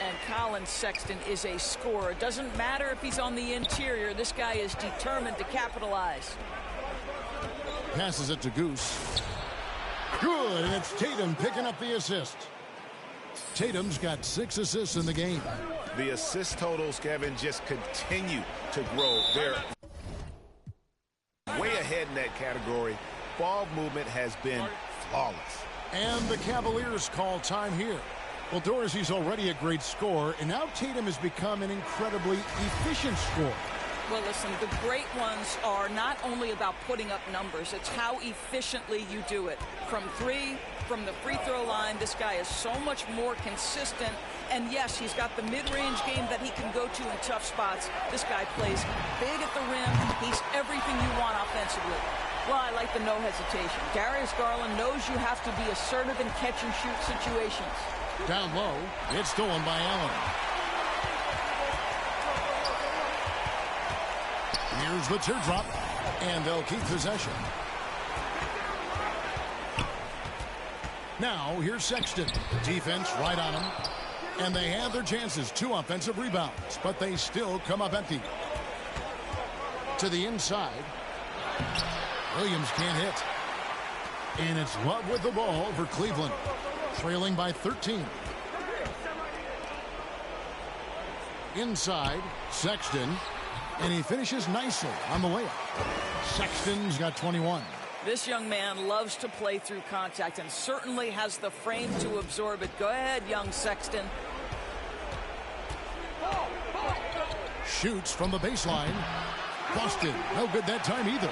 And Colin Sexton is a scorer. It doesn't matter if he's on the interior. This guy is determined to capitalize. Passes it to Goose. Good, and it's Tatum picking up the assist. Tatum's got 6 assists in the game. The assist totals, Kevin, just continue to grow. They're way ahead in that category. Ball movement has been flawless. And the Cavaliers call time here. Well, Dorsey's already a great scorer, and now Tatum has become an incredibly efficient scorer. Well, listen, the great ones are not only about putting up numbers, it's how efficiently you do it. From 3, from the free throw line, this guy is so much more consistent And yes, he's got the mid-range game that he can go to in tough spots. This guy plays big at the rim. He's everything you want offensively. Well, I like the no hesitation. Darius Garland knows you have to be assertive in catch-and-shoot situations. Down low, it's stolen by Allen. Here's the teardrop, and they'll keep possession. Now, here's Sexton. Defense right on him. And they have their chances. 2 offensive rebounds, but they still come up empty. To the inside. Williams can't hit. And it's Love with the ball for Cleveland. Trailing by 13. Inside, Sexton. And he finishes nicely on the layup. Sexton's got 21. This young man loves to play through contact and certainly has the frame to absorb it. Go ahead, young Sexton. Shoots from the baseline. Busted. No good that time either.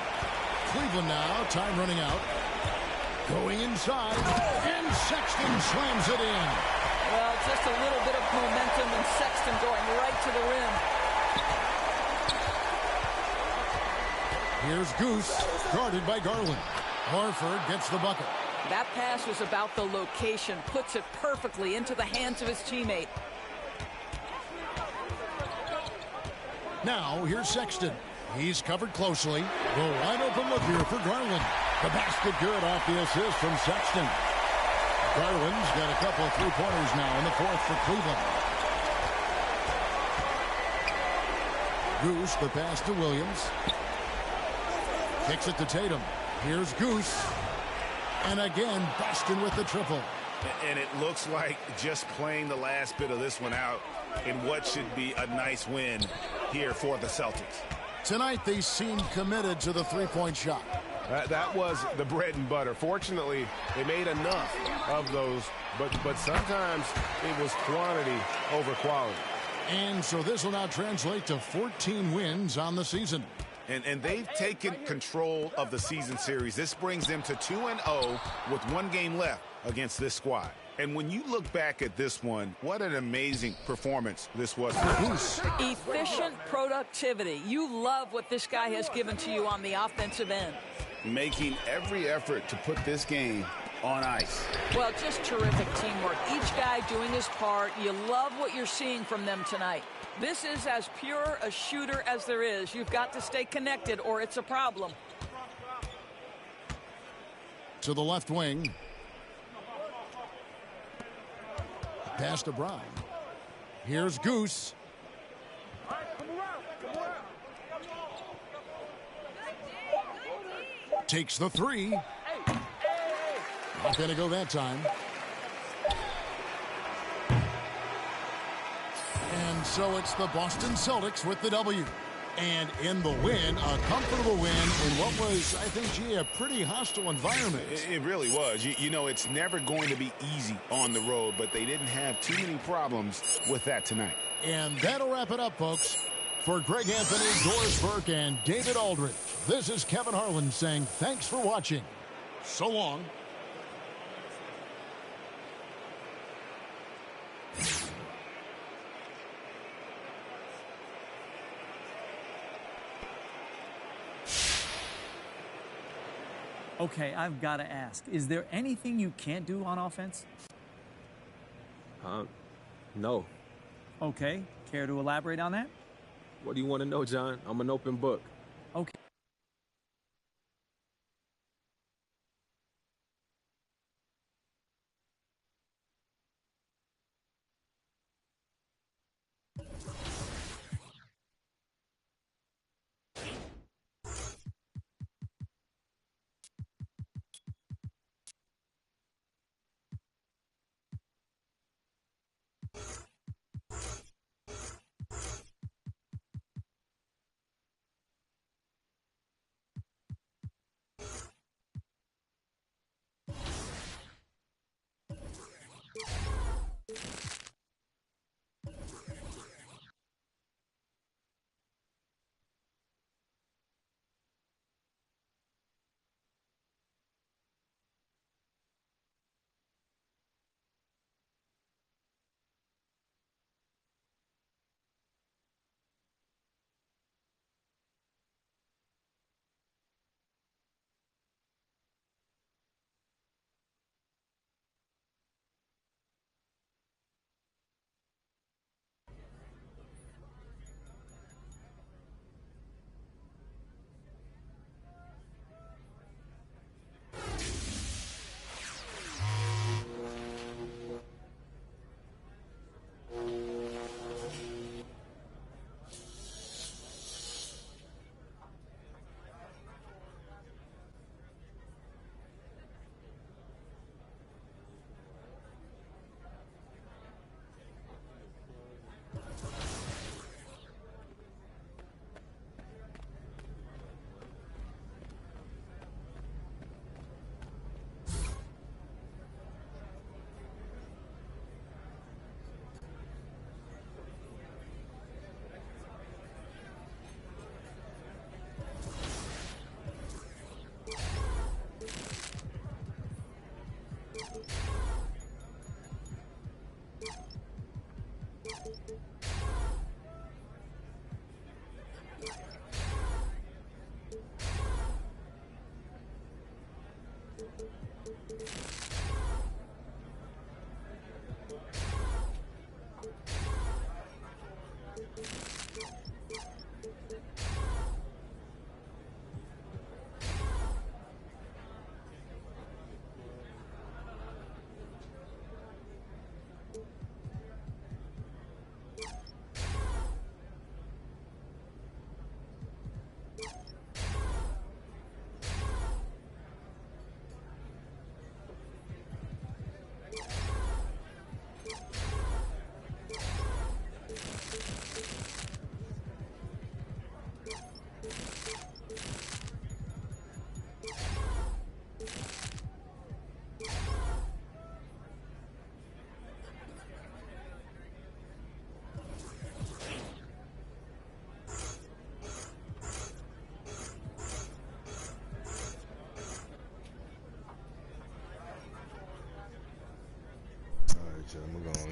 Cleveland now. Time running out. Going inside. And Sexton slams it in. Well, just a little bit of momentum and Sexton going right to the rim. Here's Goose, guarded by Garland. Horford gets the bucket. That pass was about the location, puts it perfectly into the hands of his teammate. Now, here's Sexton. He's covered closely. The wide open look here for Garland. The basket good off the assist from Sexton. Garland's got a couple of three-pointers now in the fourth for Cleveland. Goose, the pass to Williams. Kicks it to Tatum. Here's Goose. And again, Boston with the triple. And it looks like just playing the last bit of this one out in what should be a nice win here for the Celtics. Tonight, they seem committed to the three-point shot. That was the bread and butter. Fortunately, they made enough of those, but sometimes it was quantity over quality. And so this will now translate to 14 wins on the season. And they've taken control of the season series. This brings them to 2-0 with 1 game left against this squad. And when you look back at this one, what an amazing performance this was for Goose. Efficient productivity. You love what this guy has given to you on the offensive end. Making every effort to put this game on ice. Well, just terrific teamwork. Each guy doing his part. You love what you're seeing from them tonight. This is as pure a shooter as there is. You've got to stay connected or it's a problem. To the left wing. Pass to Brown. Here's Goose. Takes the three. Not going to go that time. And so it's the Boston Celtics with the W. And in the win, a comfortable win in what was, I think, gee, a pretty hostile environment. It really was. You know, it's never going to be easy on the road, but they didn't have too many problems with that tonight. And that'll wrap it up, folks. For Greg Anthony, Doris Burke, and David Aldridge, this is Kevin Harlan saying thanks for watching. So long. Okay, I've got to ask, is there anything you can't do on offense? No. Okay, care to elaborate on that? What do you want to know, John? I'm an open book. Okay.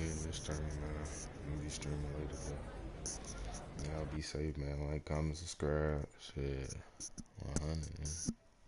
this stream, man. I'm gonna be streaming later, but y'all be safe, man. Like, comment, subscribe, shit. 100.